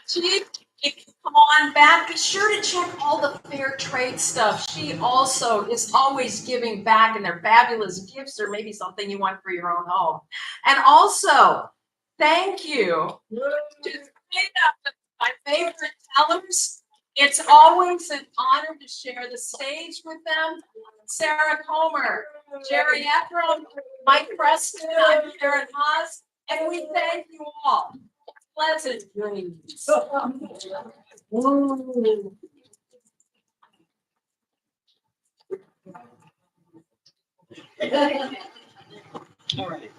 Chief, if you come on back, be sure to check all the fair trade stuff. She also is always giving back, and they're fabulous gifts, or maybe something you want for your own home. And also, thank you to my favorite tellers. It's always an honor to share the stage with them. Sarah Comer, Jerry Ephraim, Mike Preston, I'm Sharon Haas, and we thank you all. Pleasant dreams. All right. Sorry,